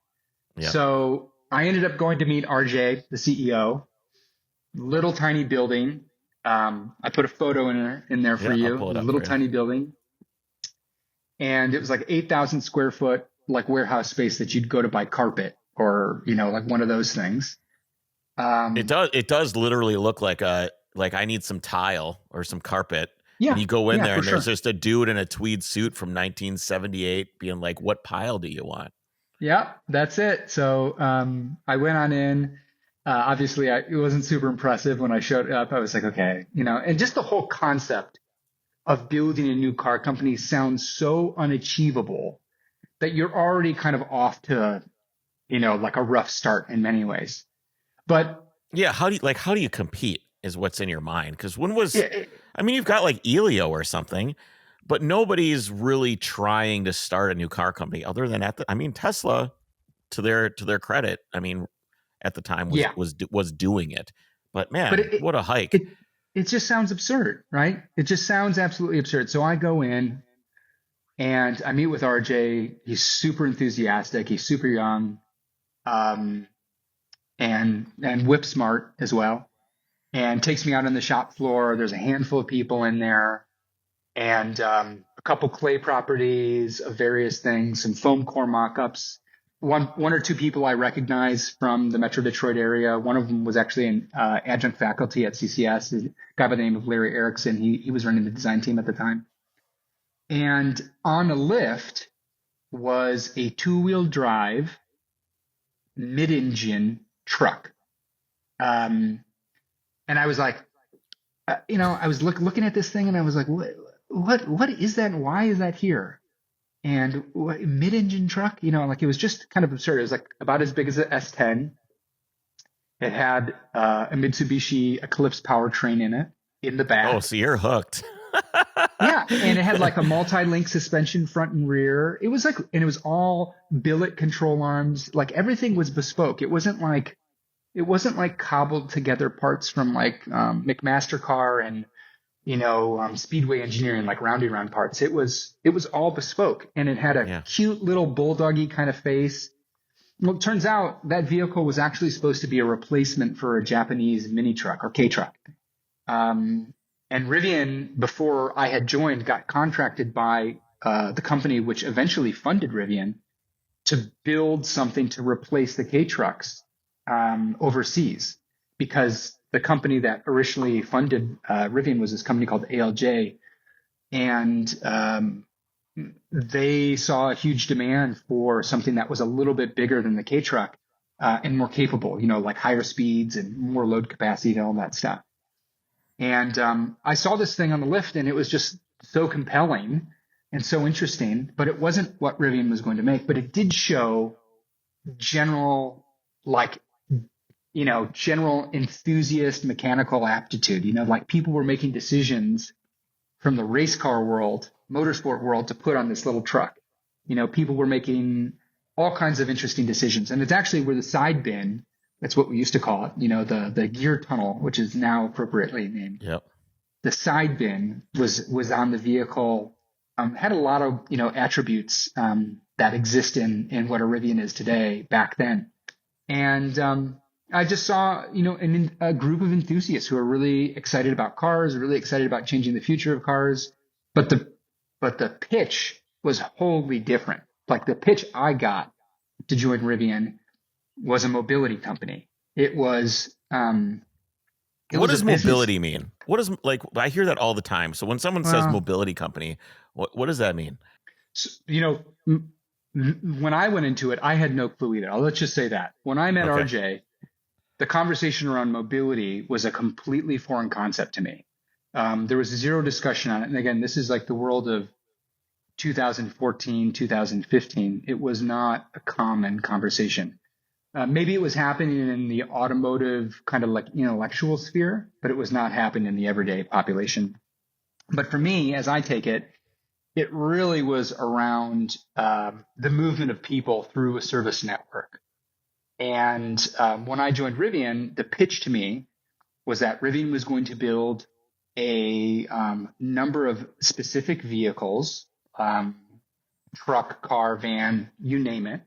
Yeah. So I ended up going to meet RJ, the CEO. Little tiny building. I put a photo in there for you. A little tiny building. And it was like 8,000 square foot like warehouse space that you'd go to buy carpet or like one of those things. It does literally look like I need some tile or some carpet. Yeah. And you go in there and there's just a dude in a tweed suit from 1978 being like, "What pile do you want?" Yeah, that's it. So I went on in. Obviously, it wasn't super impressive when I showed up. I was like, okay, and just the whole concept of building a new car company sounds so unachievable that you're already kind of off to, like a rough start in many ways. But yeah, how do you compete is what's in your mind? Because you've got like Elio or something, but nobody's really trying to start a new car company other than Tesla, to their credit. At the time was doing it, but man, what a hike. It just sounds absurd, right? It just sounds absolutely absurd. So I go in and I meet with RJ. He's super enthusiastic. He's super young, and whip smart as well. And takes me out on the shop floor. There's a handful of people in there, and a couple clay properties of various things, some foam core mock-ups. One or two people I recognize from the Metro Detroit area. One of them was actually an adjunct faculty at CCS, a guy by the name of Larry Erickson. He was running the design team at the time. And on a lift, was a 2-wheel drive mid-engine truck. And I was like, I was looking at this thing and I was like, what is that? And why is that here? And mid-engine truck, like it was just kind of absurd. It was like about as big as an S10. It had a Mitsubishi Eclipse powertrain in the back. Oh, so you're hooked. Yeah, and it had like a multi-link suspension front and rear. It was all billet control arms. Like everything was bespoke. It wasn't like cobbled together parts from like McMaster-Carr and Speedway Engineering, like rounded round parts. It was all bespoke, and it had a cute little bulldoggy kind of face. Well, it turns out that vehicle was actually supposed to be a replacement for a Japanese mini truck or K truck. And Rivian, before I had joined, got contracted by the company which eventually funded Rivian to build something to replace the K trucks overseas, because the company that originally funded Rivian was this company called ALJ, and they saw a huge demand for something that was a little bit bigger than the K truck and more capable, like higher speeds and more load capacity and all that stuff. And I saw this thing on the lift, and it was just so compelling and so interesting, but it wasn't what Rivian was going to make. But it did show general enthusiast mechanical aptitude. Like people were making decisions from the race car world, motorsport world, to put on this little truck. People were making all kinds of interesting decisions. And it's actually where the side bin, that's what we used to call it, the gear tunnel, which is now appropriately named. Yep. The side bin was on the vehicle, had a lot of, attributes that exist in what a Rivian is today back then. And I just saw, a group of enthusiasts who are really excited about cars, really excited about changing the future of cars. But the pitch was wholly different. Like the pitch I got to join Rivian was a mobility company. It was. What does mobility mean? What is, I hear that all the time. So when someone says mobility company, what does that mean? So, when I went into it, I had no clue either. Let's just say that when I met RJ, the conversation around mobility was a completely foreign concept to me. There was zero discussion on it. And again, this is like the world of 2014, 2015. It was not a common conversation. Maybe it was happening in the automotive kind of like intellectual sphere, but it was not happening in the everyday population. But for me, as I take it, it really was around the movement of people through a service network. And when I joined Rivian, the pitch to me was that Rivian was going to build a number of specific vehicles, truck, car, van, you name it,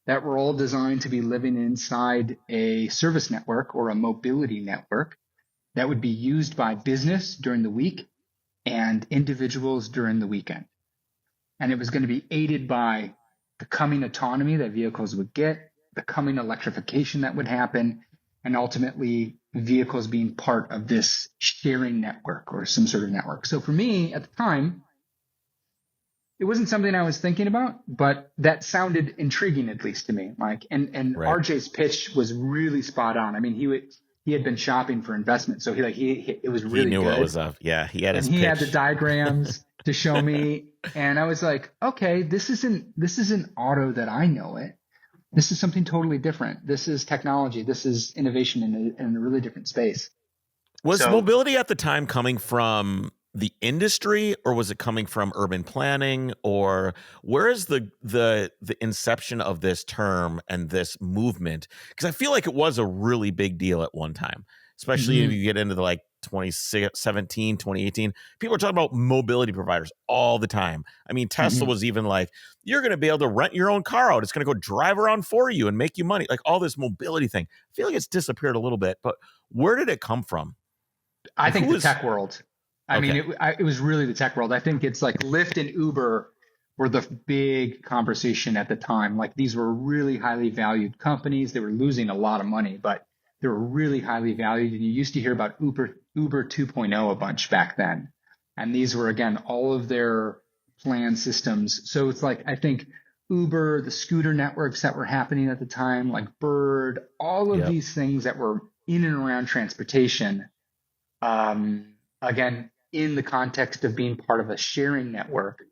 that were all designed to be living inside a service network or a mobility network that would be used by business during the week and individuals during the weekend. And it was going to be aided by the coming autonomy that vehicles would get, the coming electrification that would happen, and ultimately vehicles being part of this sharing network or some sort of network. So for me at the time, it wasn't something I was thinking about, but that sounded intriguing, at least to me, Mike. And right. RJ's pitch was really spot on. I mean, he had been shopping for investment, so it was really good. He knew what was up. Yeah, he had his pitch. He had the diagrams to show me, and I was like, okay, this isn't auto that I know it. This is something totally different. This is technology. This is innovation in a really different space. Was mobility at the time coming from the industry, or was it coming from urban planning, or where is the inception of this term and this movement? Because I feel like it was a really big deal at one time, especially if you get into the 2017, 2018, people are talking about mobility providers all the time. I mean, Tesla was even like, you're going to be able to rent your own car out. It's going to go drive around for you and make you money. Like all this mobility thing. I feel like it's disappeared a little bit, but where did it come from? I think the tech world. I mean, it was really the tech world. I think it's like Lyft and Uber were the big conversation at the time. Like these were really highly valued companies. They were losing a lot of money, but they were really highly valued. And you used to hear about Uber 2.0 a bunch back then. And these were, again, all of their planned systems. So it's like, I think Uber, the scooter networks that were happening at the time, like Bird, all of these things that were in and around transportation. Again, in the context of being part of a sharing network,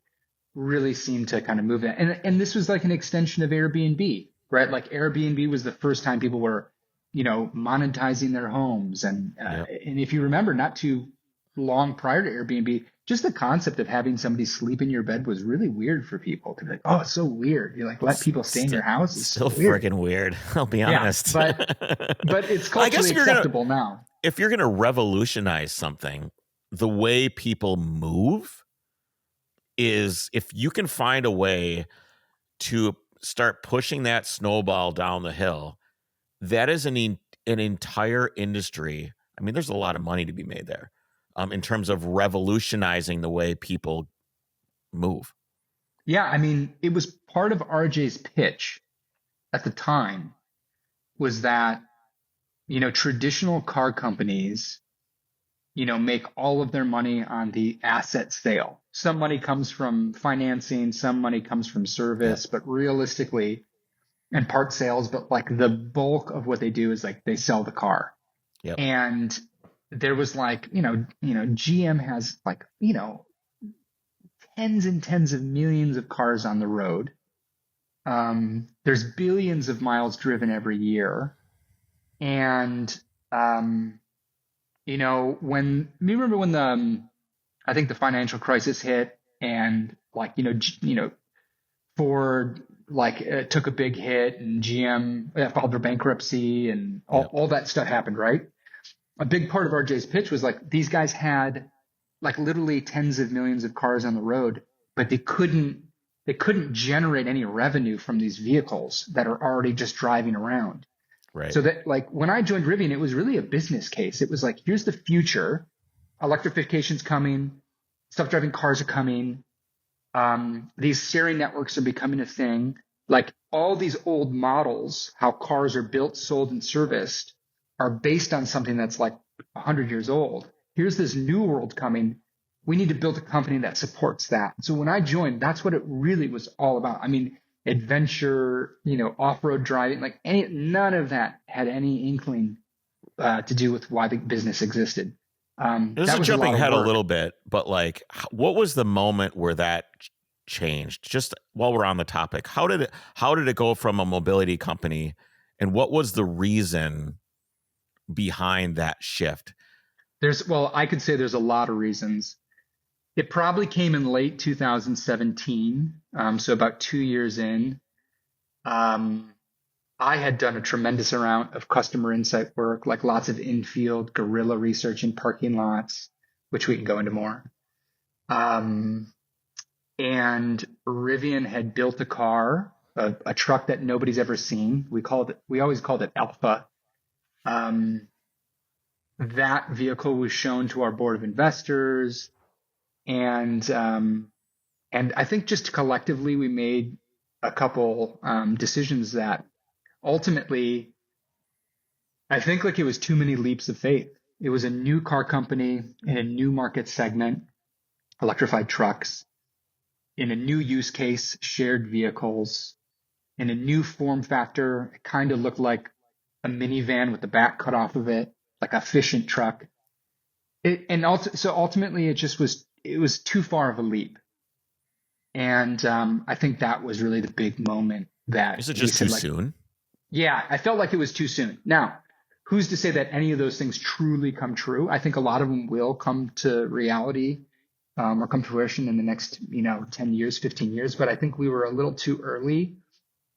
really seemed to kind of move that. And this was like an extension of Airbnb, right? Like Airbnb was the first time people were, monetizing their homes. And if you remember, not too long prior to Airbnb, just the concept of having somebody sleep in your bed was really weird for people. To be like, oh, it's so weird. You like let people stay in your house. It's still freaking weird. I'll be honest. But it's culturally acceptable now. If you're going to revolutionize something, the way people move is if you can find a way to start pushing that snowball down the hill, that is an entire industry. I mean, there's a lot of money to be made there in terms of revolutionizing the way people move. Yeah, I mean, it was part of RJ's pitch at the time was that, traditional car companies, make all of their money on the asset sale. Some money comes from financing, some money comes from service, but realistically, and part sales, but like the bulk of what they do is like they sell the car. Yep. And there was like, GM has like, tens and tens of millions of cars on the road. There's billions of miles driven every year. And, remember when I think the financial crisis hit and like, Ford took a big hit and GM filed for bankruptcy and all that stuff happened, right? A big part of RJ's pitch was like these guys had like literally tens of millions of cars on the road, but they couldn't generate any revenue from these vehicles that are already just driving around. Right. So that like when I joined Rivian, it was really a business case. It was like, here's the future. Electrification's coming. Self-driving cars are coming. These sharing networks are becoming a thing. Like all these old models, how cars are built, sold, and serviced are based on something that's like 100 years old. Here's this new world coming. We need to build a company that supports that. So when I joined, that's what it really was all about. I mean, adventure, off-road driving, like none of that had any inkling to do with why the business existed. This is jumping ahead a little bit, but like, what was the moment where that changed? Just while we're on the topic, how did it go from a mobility company, and what was the reason behind that shift? I could say there's a lot of reasons. It probably came in late 2017, so about 2 years in. I had done a tremendous amount of customer insight work, like lots of in-field guerrilla research in parking lots, which we can go into more. And Rivian had built a car, a truck that nobody's ever seen. We always called it Alpha. That vehicle was shown to our board of investors. And I think just collectively we made a couple decisions that ultimately, I think like it was too many leaps of faith. It was a new car company in a new market segment, electrified trucks, in a new use case, shared vehicles, in a new form factor. It kind of looked like a minivan with the back cut off of it, like a efficient truck. So ultimately it was too far of a leap. And I think that was really the big moment that. Is it just too soon? Yeah, I felt like it was too soon. Now, who's to say that any of those things truly come true? I think a lot of them will come to reality or come to fruition in the next, 10 years, 15 years. But I think we were a little too early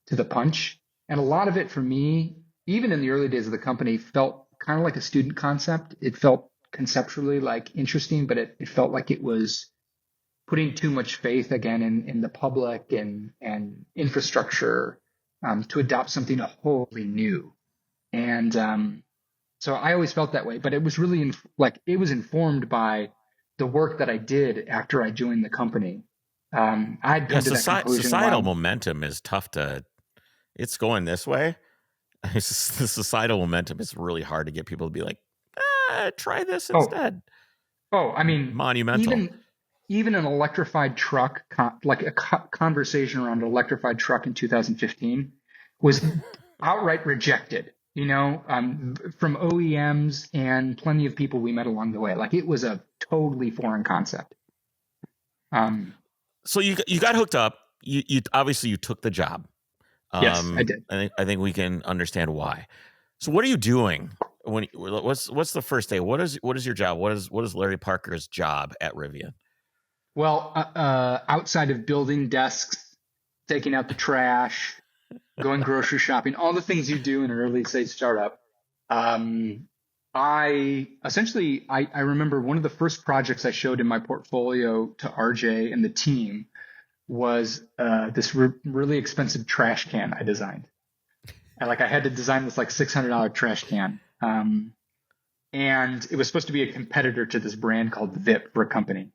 to the punch. And a lot of it for me, even in the early days of the company, felt kind of like a student concept. It felt conceptually like interesting, but it felt like it was putting too much faith again in the public and infrastructure to adopt something wholly new. And so I always felt that way, but it was really it was informed by the work that I did after I joined the company. I'd come to that conclusion. Societal momentum is tough it's going this way. The societal momentum is really hard to get people to be like, try this instead. I mean, monumental. even an electrified truck, like a conversation around an electrified truck in 2015 was outright rejected, from OEMs and plenty of people we met along the way. Like it was a totally foreign concept. So you got hooked up. You obviously you took the job. Yes, I did. I think we can understand why. So what are you doing what's the first day? What is your job? What is Larry Parker's job at Rivian? Well, outside of building desks, taking out the trash, going grocery shopping, all the things you do in an early stage startup. I remember one of the first projects I showed in my portfolio to RJ and the team was this really expensive trash can I designed. And I had to design this $600 trash can. And it was supposed to be a competitor to this brand called VIP for a company.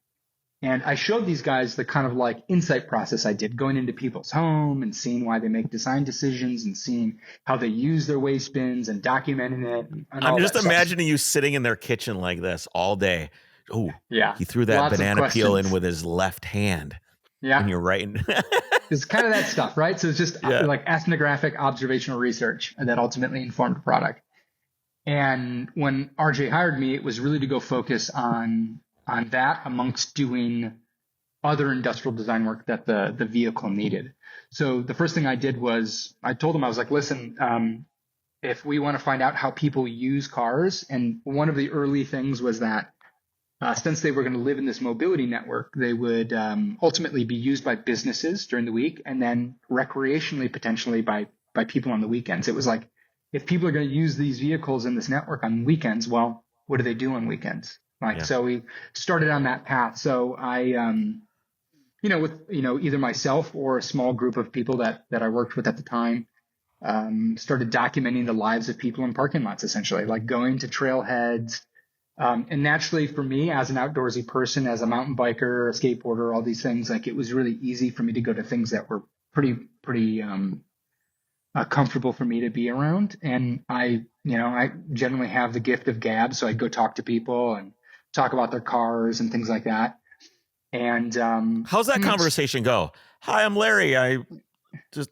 And I showed these guys the kind of insight process I did, going into people's home and seeing why they make design decisions and seeing how they use their waste bins and documenting it. And I'm just imagining you sitting in their kitchen like this all day. Oh, yeah. He threw that banana peel in with his left hand. Yeah. And you're writing. It's kind of that stuff, right? So it's just ethnographic observational research that ultimately informed the product. And when RJ hired me, it was really to go focus on that amongst doing other industrial design work that the vehicle needed. So the first thing I did was I told him, I was like, listen, if we want to find out how people use cars, and one of the early things was that since they were going to live in this mobility network, they would ultimately be used by businesses during the week and then recreationally, potentially by people on the weekends. It was like, if people are going to use these vehicles in this network on weekends, well, what do they do on weekends? So we started on that path. So I, with either myself or a small group of people that I worked with at the time, started documenting the lives of people in parking lots, essentially, going to trailheads. And naturally for me, as an outdoorsy person, as a mountain biker, a skateboarder, all these things, it was really easy for me to go to things that were pretty comfortable for me to be around. And I generally have the gift of gab, so I'd go talk to people and talk about their cars and things like that. And how's that conversation go? Hi, I'm Larry.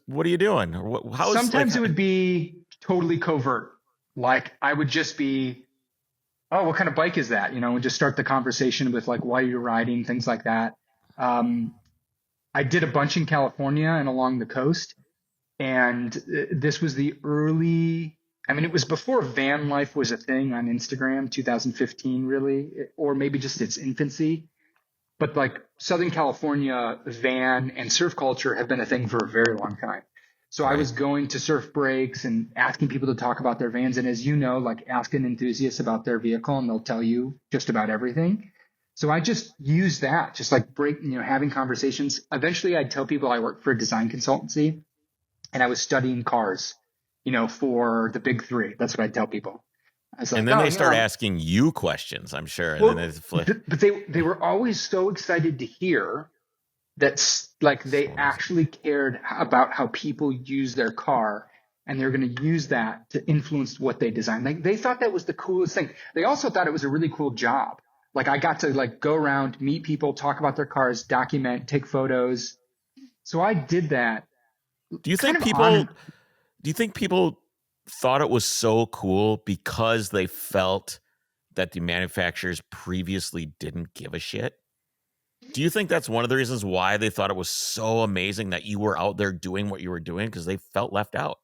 What are you doing? Sometimes it would be totally covert. I would just be, oh, what kind of bike is that? And just start the conversation with why you're riding, things like that. I did a bunch in California and along the coast. And this was the early, it was before van life was a thing on Instagram, 2015 really, or maybe just its infancy. But Southern California van and surf culture have been a thing for a very long time. So I was going to surf breaks and asking people to talk about their vans. And as you know, ask an enthusiast about their vehicle and they'll tell you just about everything. So I just used that, just having conversations. Eventually I'd tell people I work for a design consultancy and I was studying cars, for the big three. That's what I'd tell people. And then they start asking you questions, I'm sure. And then but they were always so excited to hear that they actually cared about how people use their car and they're going to use that to influence what they design. They thought that was the coolest thing. They also thought it was a really cool job. I got to go around, meet people, talk about their cars, document, take photos. So I did that. Do you think people thought it was so cool because they felt that the manufacturers previously didn't give a shit? Do you think that's one of the reasons why they thought it was so amazing that you were out there doing what you were doing, because they felt left out?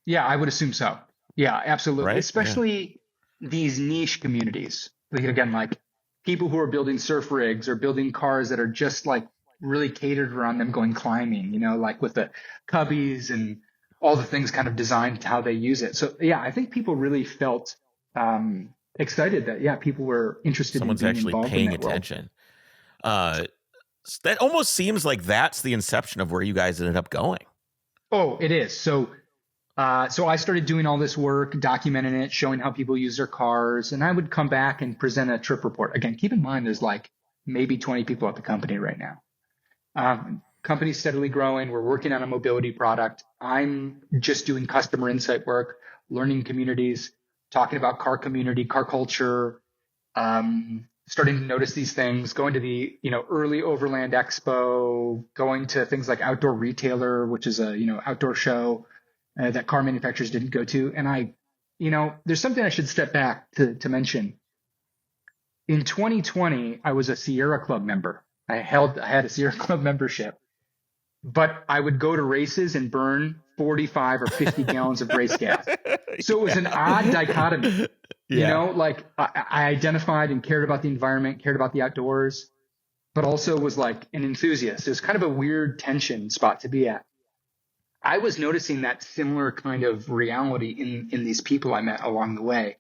Yeah, I would assume so. Yeah, absolutely. Right? Especially these niche communities. Again, people who are building surf rigs or building cars that are just really catered around them going climbing, with the cubbies and all the things kind of designed to how they use it. So yeah, I think people really felt excited that people were interested. Someone's in being actually involved paying in that attention. That almost seems like that's the inception of where you guys ended up going. Oh, it is. So I started doing all this work, documenting it, showing how people use their cars, and I would come back and present a trip report. Again, keep in mind there's maybe 20 people at the company right now. Company's steadily growing. We're working on a mobility product. I'm just doing customer insight work, learning communities, talking about car community, car culture, starting to notice these things, going to the, early Overland Expo, going to things like Outdoor Retailer, which is a, outdoor show that car manufacturers didn't go to. And there's something I should step back to mention. In 2020, I was a Sierra Club member. I had a Sierra Club membership, but I would go to races and burn 45 or 50 gallons of race gas. So it was an odd dichotomy. Like I identified and cared about the environment, cared about the outdoors, but also was like an enthusiast. It was kind of a weird tension spot to be at. I was noticing that similar kind of reality in these people I met along the way.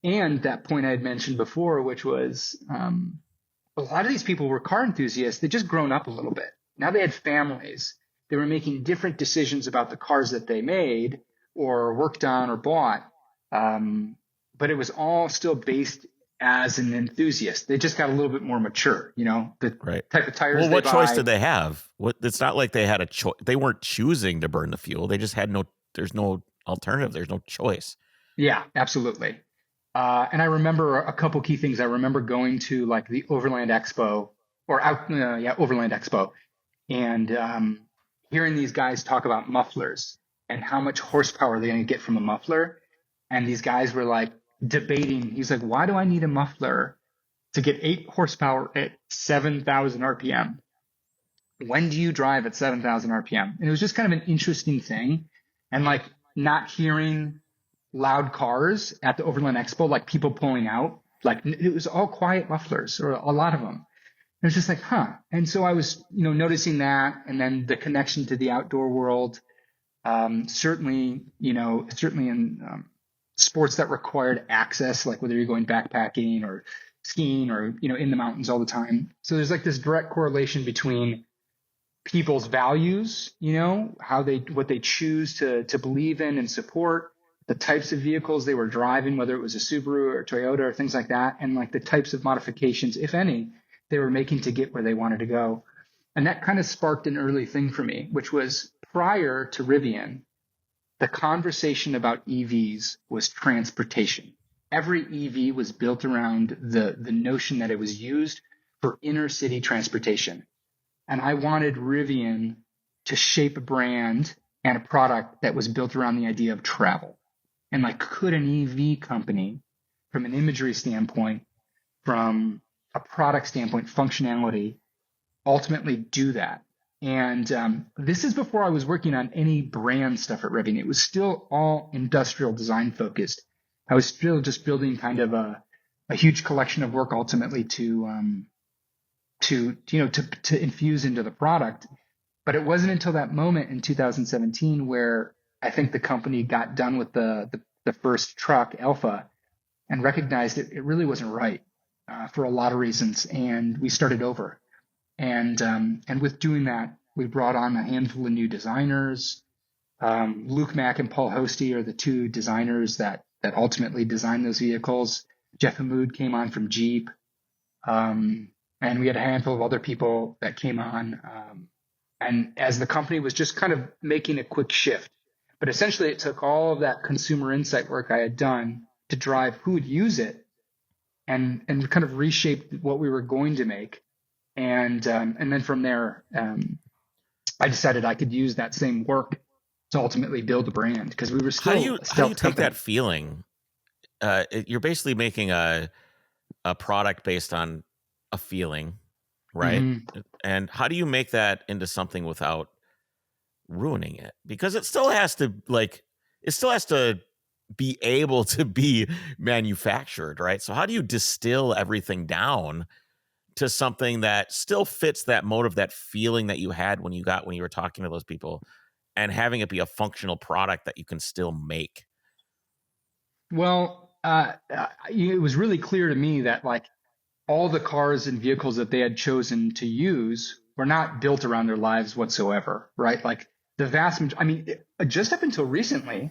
And that point I had mentioned before, which was a lot of these people were car enthusiasts. They'd just grown up a little bit. Now they had families. They were making different decisions about the cars that they made or worked on or bought. But it was all still based as an enthusiast. They just got a little bit more mature, the type of tires. Well, what choice did they have? It's not like they had a choice. They weren't choosing to burn the fuel. They just had there's no alternative. There's no choice. Yeah, absolutely. And I remember a couple key things. I remember going to like the Overland Expo Overland Expo, and hearing these guys talk about mufflers and how much horsepower they're going to get from a muffler. And these guys were like debating. He's like, why do I need a muffler to get 8 horsepower at 7,000 RPM? When do you drive at 7,000 RPM? And it was just kind of an interesting thing. And like not hearing loud cars at the Overland Expo, like people pulling out, like it was all quiet mufflers, or a lot of them. It was just like, huh. And so I was, noticing that, and then the connection to the outdoor world, certainly in sports that required access, like whether you're going backpacking or skiing or, in the mountains all the time. So there's like this direct correlation between people's values, what they choose to believe in and support, the types of vehicles they were driving, whether it was a Subaru or Toyota or things like that, and like the types of modifications, if any, they were making to get where they wanted to go. And that kind of sparked an early thing for me, which was prior to Rivian, the conversation about EVs was transportation. Every EV was built around the notion that it was used for inner city transportation. And I wanted Rivian to shape a brand and a product that was built around the idea of travel. And like, could an EV company, from an imagery standpoint, from a product standpoint, functionality, ultimately do that? And this is before I was working on any brand stuff at Rivian. It was still all industrial design focused. I was still just building kind of a huge collection of work ultimately to infuse into the product. But it wasn't until that moment in 2017 where I think the company got done with the first truck, Alpha, and recognized it really wasn't right for a lot of reasons. And we started over. And with doing that, we brought on a handful of new designers. Luke Mack and Paul Hosty are the 2 designers that ultimately designed those vehicles. Jeff Hamoud came on from Jeep. And we had a handful of other people that came on. And as the company was just kind of making a quick shift, but essentially it took all of that consumer insight work I had done to drive who would use it and kind of reshape what we were going to make. And then from there, I decided I could use that same work to ultimately build a brand, because we were still. How do you take that feeling? You're basically making a product based on a feeling, right? Mm-hmm. And how do you make that into something without ruining it? Because it still has to be able to be manufactured, right? So how do you distill everything down to something that still fits that motive, that feeling that you had when you were talking to those people, and having it be a functional product that you can still make? Well, it was really clear to me that like all the cars and vehicles that they had chosen to use were not built around their lives whatsoever, right? Like the vast majority, I mean, just up until recently,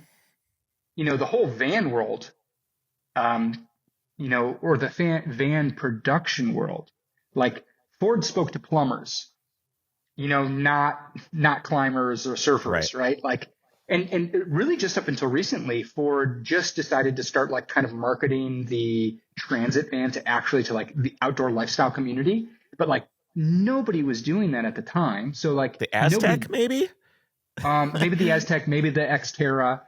the whole van world, or the van production world, like Ford spoke to plumbers, not climbers or surfers, right? Like, and really just up until recently, Ford just decided to start like kind of marketing the transit van to actually to like the outdoor lifestyle community, but like nobody was doing that at the time. So like the Aztec, maybe the Aztec, maybe the Xterra.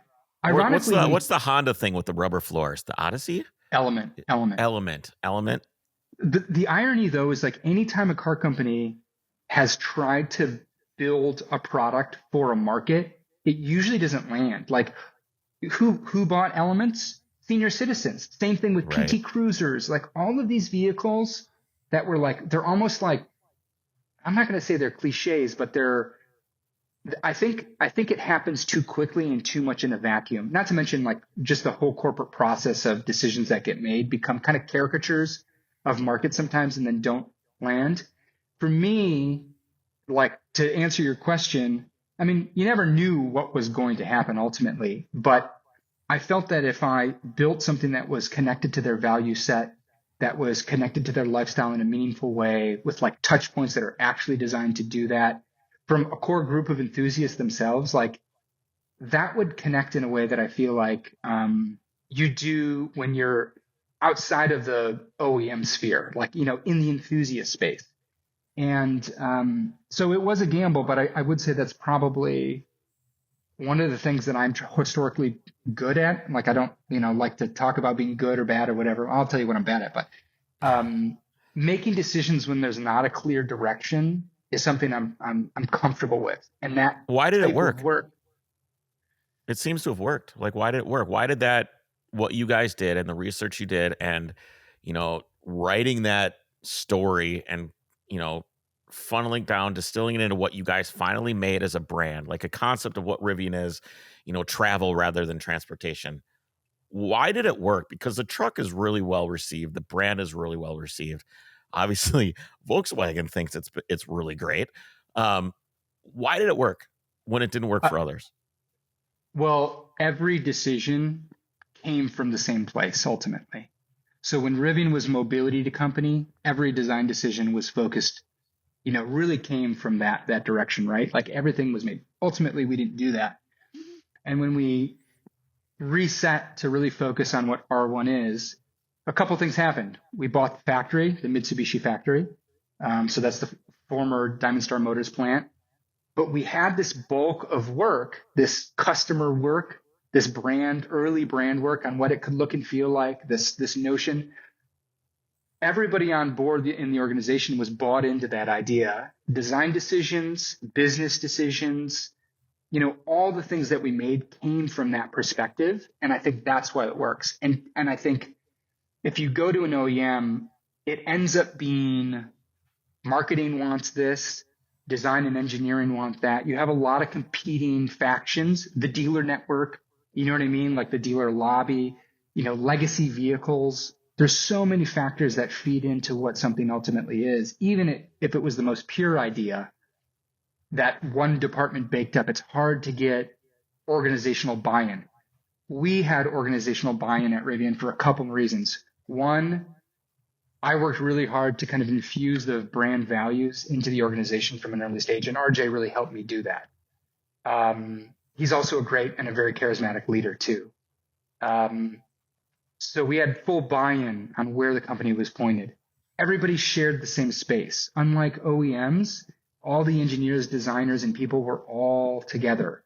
Ironically, what's the Honda thing with the rubber floors? The Odyssey? Element. The irony though is like anytime a car company has tried to build a product for a market, it usually doesn't land. Like who bought Elements? Senior citizens. Same thing with PT Cruisers. Like all of these vehicles that were like, they're almost like, I'm not going to say they're cliches, but I think it happens too quickly and too much in a vacuum. Not to mention like just the whole corporate process of decisions that get made become kind of caricatures of markets sometimes and then don't land. For me, like to answer your question, I mean, you never knew what was going to happen ultimately, but I felt that if I built something that was connected to their value set, that was connected to their lifestyle in a meaningful way with like touch points that are actually designed to do that from a core group of enthusiasts themselves, like that would connect in a way that I feel like you do when you're outside of the OEM sphere, like, you know, in the enthusiast space. And so it was a gamble, but I would say that's probably one of the things that I'm historically good at. Like, I don't, you know, like to talk about being good or bad or whatever. I'll tell you what I'm bad at, but making decisions when there's not a clear direction is something I'm comfortable with. And that, why did it work? It seems to have worked. Like, why did it work? Why did that, what you guys did and the research you did and, you know, writing that story and, you know, funneling down, distilling it into what you guys finally made as a brand, like a concept of what Rivian is, you know, travel rather than transportation. Why did it work? Because the truck is really well received. The brand is really well received. Obviously, Volkswagen thinks it's really great. Why did it work when it didn't work for others? Well, every decision came from the same place ultimately. So when Rivian was a mobility company, every design decision was focused, you know, really came from that direction, right? Like everything was made. Ultimately, we didn't do that. And when we reset to really focus on what R1 is, a couple things happened. We bought the factory, the Mitsubishi factory. So that's the former Diamond Star Motors plant. But we had this bulk of work, this customer work, this early brand work on what it could look and feel like, this notion. Everybody on board in the organization was bought into that idea. Design decisions, business decisions, you know, all the things that we made came from that perspective. And I think that's why it works. And I think if you go to an OEM, it ends up being marketing wants this, design and engineering want that. You have a lot of competing factions, the dealer network, you know what I mean? Like the dealer lobby, you know, legacy vehicles. There's so many factors that feed into what something ultimately is. Even if it was the most pure idea that one department baked up, it's hard to get organizational buy-in. We had organizational buy-in at Rivian for a couple of reasons. One, I worked really hard to kind of infuse the brand values into the organization from an early stage, and RJ really helped me do that. He's also a great and a very charismatic leader too. So we had full buy-in on where the company was pointed. Everybody shared the same space. Unlike OEMs, all the engineers, designers, and people were all together.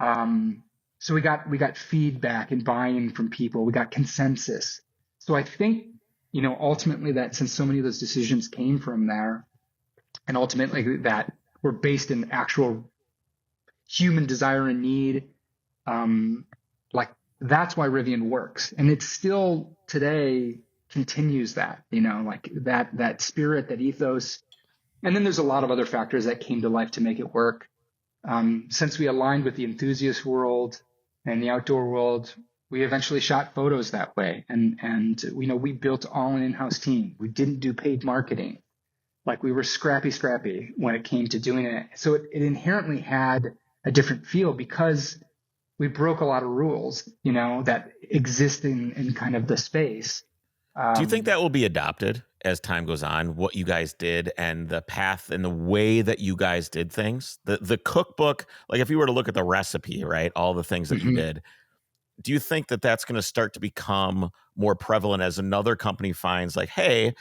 So we got feedback and buy-in from people. We got consensus. So I think, you know, ultimately that since so many of those decisions came from there, and ultimately that were based in actual human desire and need, like that's why Rivian works. And it still today continues that, you know, like that spirit, that ethos. And then there's a lot of other factors that came to life to make it work. Since we aligned with the enthusiast world and the outdoor world, we eventually shot photos that way. And you know, we built all an in-house team. We didn't do paid marketing. Like we were scrappy when it came to doing it. So it inherently had a different feel because we broke a lot of rules, you know, that exist in kind of the space. Do you think that will be adopted as time goes on, what you guys did and the path and the way that you guys did things? The cookbook, like if you were to look at the recipe, right, all the things that you did, do you think that that's going to start to become more prevalent as another company finds like, hey,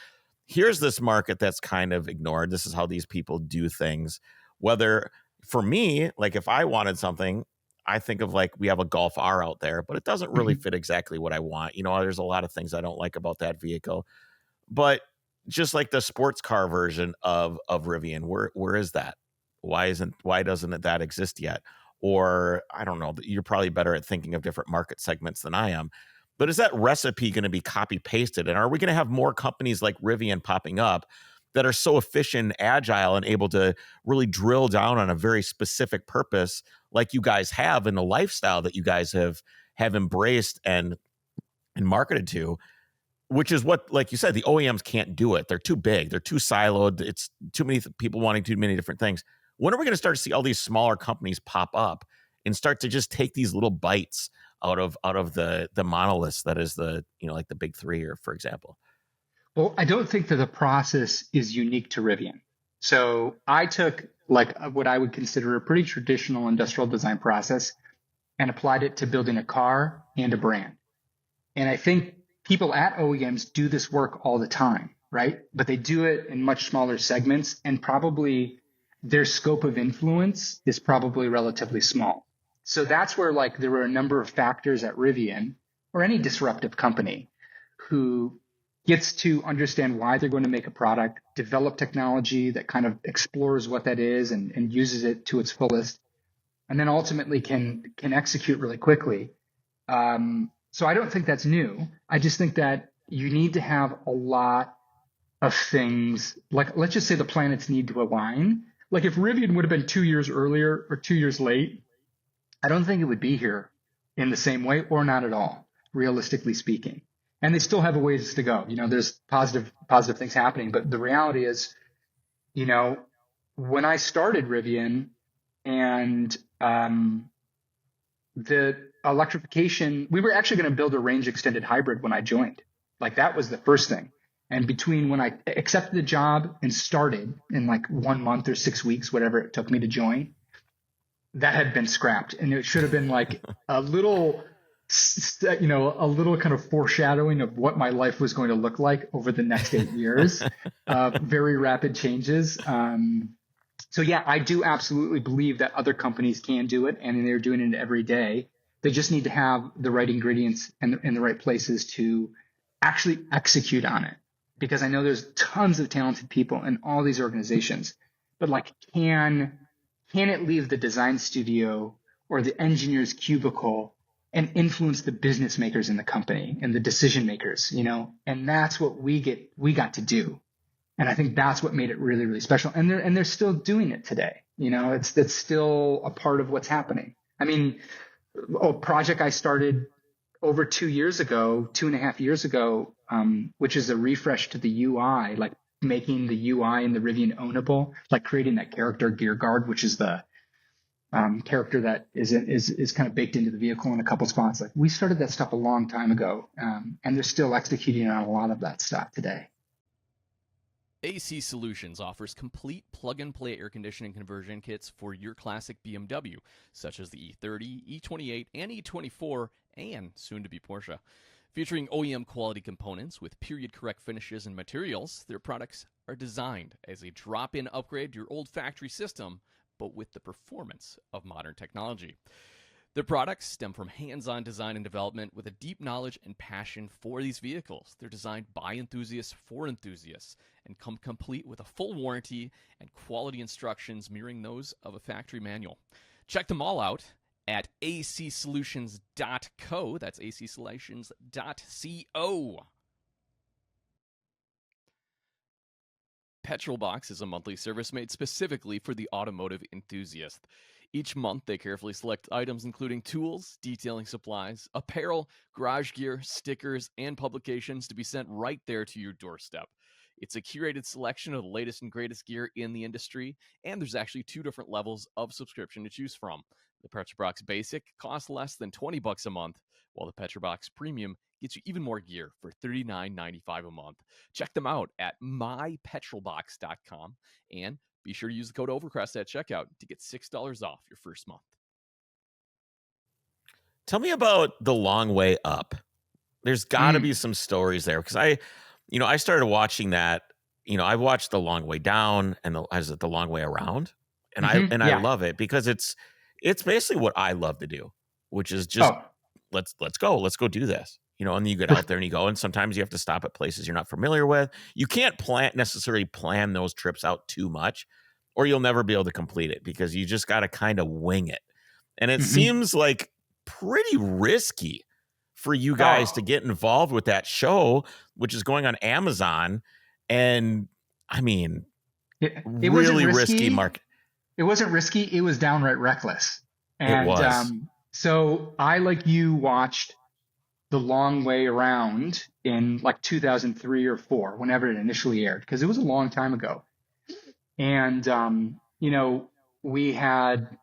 here's this market that's kind of ignored. This is how these people do things. Whether for me, like if I wanted something, I think of like we have a Golf R out there, but it doesn't really fit exactly what I want. You know, there's a lot of things I don't like about that vehicle. But just like the sports car version of Rivian, where is that? Why doesn't that exist yet? Or I don't know. You're probably better at thinking of different market segments than I am. But is that recipe going to be copy pasted? And are we going to have more companies like Rivian popping up that are so efficient, agile, and able to really drill down on a very specific purpose, like you guys have in the lifestyle that you guys have embraced and marketed to? Which is what, like you said, the OEMs can't do it. They're too big. They're too siloed. It's too many people wanting too many different things. When are we going to start to see all these smaller companies pop up and start to just take these little bites out of the monoliths that is the, you know, like the big three, or for example? Well, I don't think that the process is unique to Rivian. So I took like what I would consider a pretty traditional industrial design process and applied it to building a car and a brand. And I think people at OEMs do this work all the time, right? But they do it in much smaller segments, and probably their scope of influence is probably relatively small. So that's where like there were a number of factors at Rivian or any disruptive company who gets to understand why they're going to make a product, develop technology that kind of explores what that is and uses it to its fullest, and then ultimately can execute really quickly. So I don't think that's new. I just think that you need to have a lot of things, like let's just say the planets need to align. Like if Rivian would have been 2 years earlier or 2 years late, I don't think it would be here in the same way, or not at all, realistically speaking. And they still have a ways to go. You know, there's positive things happening, but the reality is, you know, when I started Rivian and the electrification, we were actually going to build a range extended hybrid when I joined. Like that was the first thing. And between when I accepted the job and started in like 1 month or 6 weeks, whatever it took me to join, that had been scrapped. And it should have been like a little, you know, a little kind of foreshadowing of what my life was going to look like over the next 8 years. Very rapid changes. So yeah, I do absolutely believe that other companies can do it, and they're doing it every day. They just need to have the right ingredients and in the right places to actually execute on it. Because I know there's tons of talented people in all these organizations, but like, can it leave the design studio or the engineer's cubicle and influence the business makers in the company and the decision makers, you know? And that's what we got to do. And I think that's what made it really, really special. And they're still doing it today. You know, it's still a part of what's happening. I mean, a project I started over 2 years ago, 2.5 years ago, which is a refresh to the UI, like making the UI in the Rivian ownable, like creating that character gear guard, which is the character that is kind of baked into the vehicle in a couple spots. Like we started that stuff a long time ago, and they're still executing on a lot of that stuff today. AC Solutions offers complete plug-and-play air conditioning conversion kits for your classic BMW, such as the E30, E28, and E24, and soon-to-be Porsche. Featuring OEM quality components with period-correct finishes and materials, their products are designed as a drop-in upgrade to your old factory system, but with the performance of modern technology. Their products stem from hands-on design and development with a deep knowledge and passion for these vehicles. They're designed by enthusiasts for enthusiasts and come complete with a full warranty and quality instructions mirroring those of a factory manual. Check them all out at acsolutions.co. That's acsolutions.co. Petrolbox is a monthly service made specifically for the automotive enthusiast. Each month, they carefully select items including tools, detailing supplies, apparel, garage gear, stickers, and publications to be sent right there to your doorstep. It's a curated selection of the latest and greatest gear in the industry, and there's actually 2 different levels of subscription to choose from. The Petrolbox Basic costs less than $20 a month, while the Petrolbox Premium gets you even more gear for $39.95 a month. Check them out at mypetrolbox.com and be sure to use the code OVERCREST at checkout to get $6 off your first month. Tell me about the long way up. There's got to be some stories there because I started watching that. I watched the long way down and the long way around, and I love it because it's basically what I love to do, which is just let's go do this. And then you get out there and you go, and sometimes you have to stop at places you're not familiar with. You can't necessarily plan those trips out too much, or you'll never be able to complete it because you just got to kind of wing it. And it seems like pretty risky for you guys to get involved with that show, which is going on Amazon. And I mean, it really risky market. It wasn't risky. It was downright reckless. And it was. So I, like you, watched The Long Way Around in like 2003 or 4, whenever it initially aired, because it was a long time ago. And, we had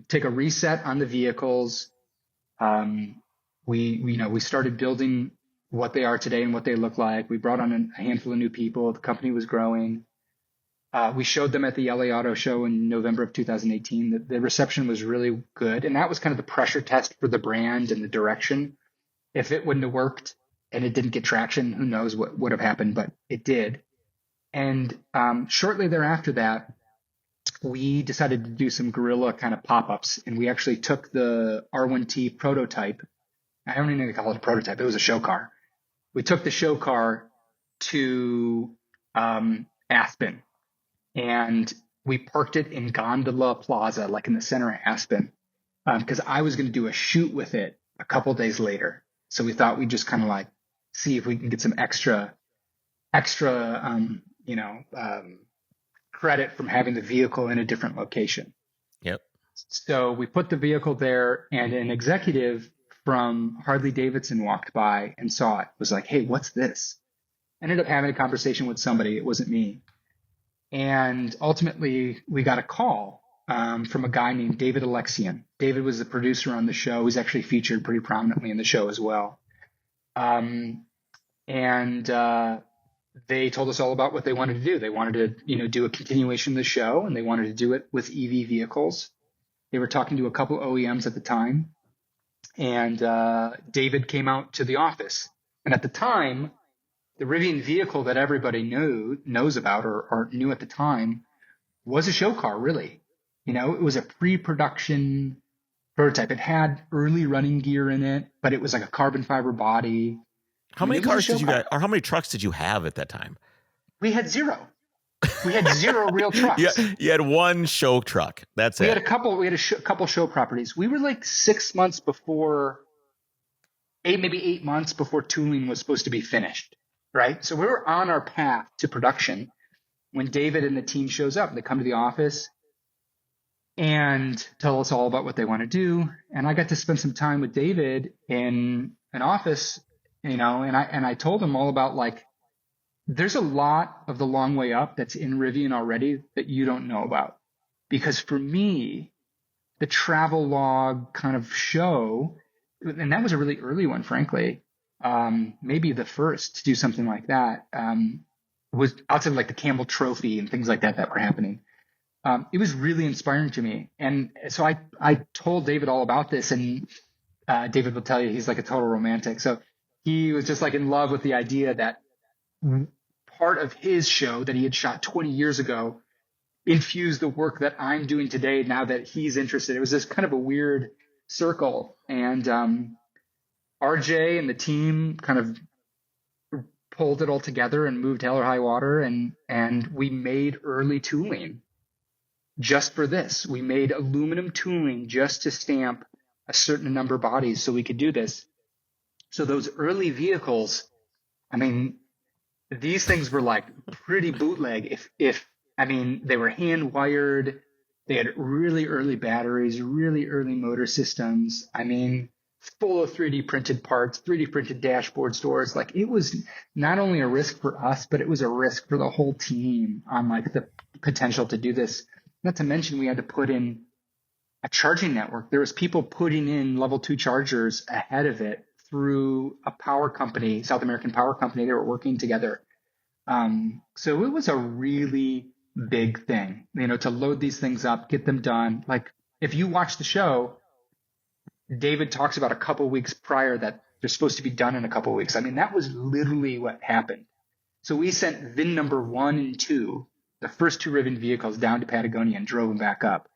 take a reset on the vehicles. We started building what they are today and what they look like. We brought on a handful of new people. The company was growing. We showed them at the LA Auto Show in November of 2018. The reception was really good. And that was kind of the pressure test for the brand and the direction. If it wouldn't have worked and it didn't get traction, who knows what would have happened, but it did. And shortly thereafter that, we decided to do some guerrilla kind of pop-ups. And we actually took the R1T prototype. I don't even call it a prototype. It was a show car. We took the show car to Aspen, and we parked it in Gondola Plaza, like in the center of Aspen, because I was going to do a shoot with it a couple days later. So we thought we'd just kind of like see if we can get some extra credit from having the vehicle in a different location. Yep. So we put the vehicle there, and an executive from Harley Davidson walked by and saw it, was like, "Hey, what's this?" Ended up having a conversation with somebody. It wasn't me. And ultimately we got a call from a guy named David Alexian. David was the producer on the show. He's actually featured pretty prominently in the show as well. They told us all about what they wanted to do. They wanted to, do a continuation of the show, and they wanted to do it with EV vehicles. They were talking to a couple OEMs at the time, and David came out to the office. And at the time, the Rivian vehicle that everybody knows about or knew at the time was a show car, really. It was a pre-production prototype. It had early running gear in it, but it was like a carbon fiber body. How many cars did you guys, or how many trucks did you have at that time? We had zero. We had zero real trucks. You had one show truck. That's it. We had a couple show properties. We were like 6 months before, maybe 8 months before tooling was supposed to be finished, right? So we were on our path to production when David and the team shows up. They come to the office and tell us all about what they want to do. And I got to spend some time with David in an office, and I told him all about, like, there's a lot of the long way up that's in Rivian already that you don't know about. Because for me, the travel log kind of show, and that was a really early one, frankly, maybe the first to do something like that, was outside of like the Campbell Trophy and things like that were happening. It was really inspiring to me. And so I told David all about this, and David will tell you he's like a total romantic. So he was just like in love with the idea that part of his show that he had shot 20 years ago infused the work that I'm doing today now that he's interested. It was just kind of a weird circle. And RJ and the team kind of pulled it all together and moved hell or high water. And we made early tooling just for this. We made aluminum tooling just to stamp a certain number of bodies so we could do this. So those early vehicles, I mean, these things were like pretty bootleg. They were hand wired. They had really early batteries, really early motor systems. I mean, full of 3D printed parts, 3D printed dashboard stores. Like, it was not only a risk for us, but it was a risk for the whole team on like the potential to do this. Not to mention we had to put in a charging network. There was people putting in level 2 chargers ahead of it through a power company, South American power company. They were working together. So it was a really big thing, to load these things up, get them done. Like, if you watch the show, David talks about a couple weeks prior that they're supposed to be done in a couple weeks. I mean, that was literally what happened. So we sent VIN number 1 and 2, the first 2 Rivian vehicles, down to Patagonia and drove them back up.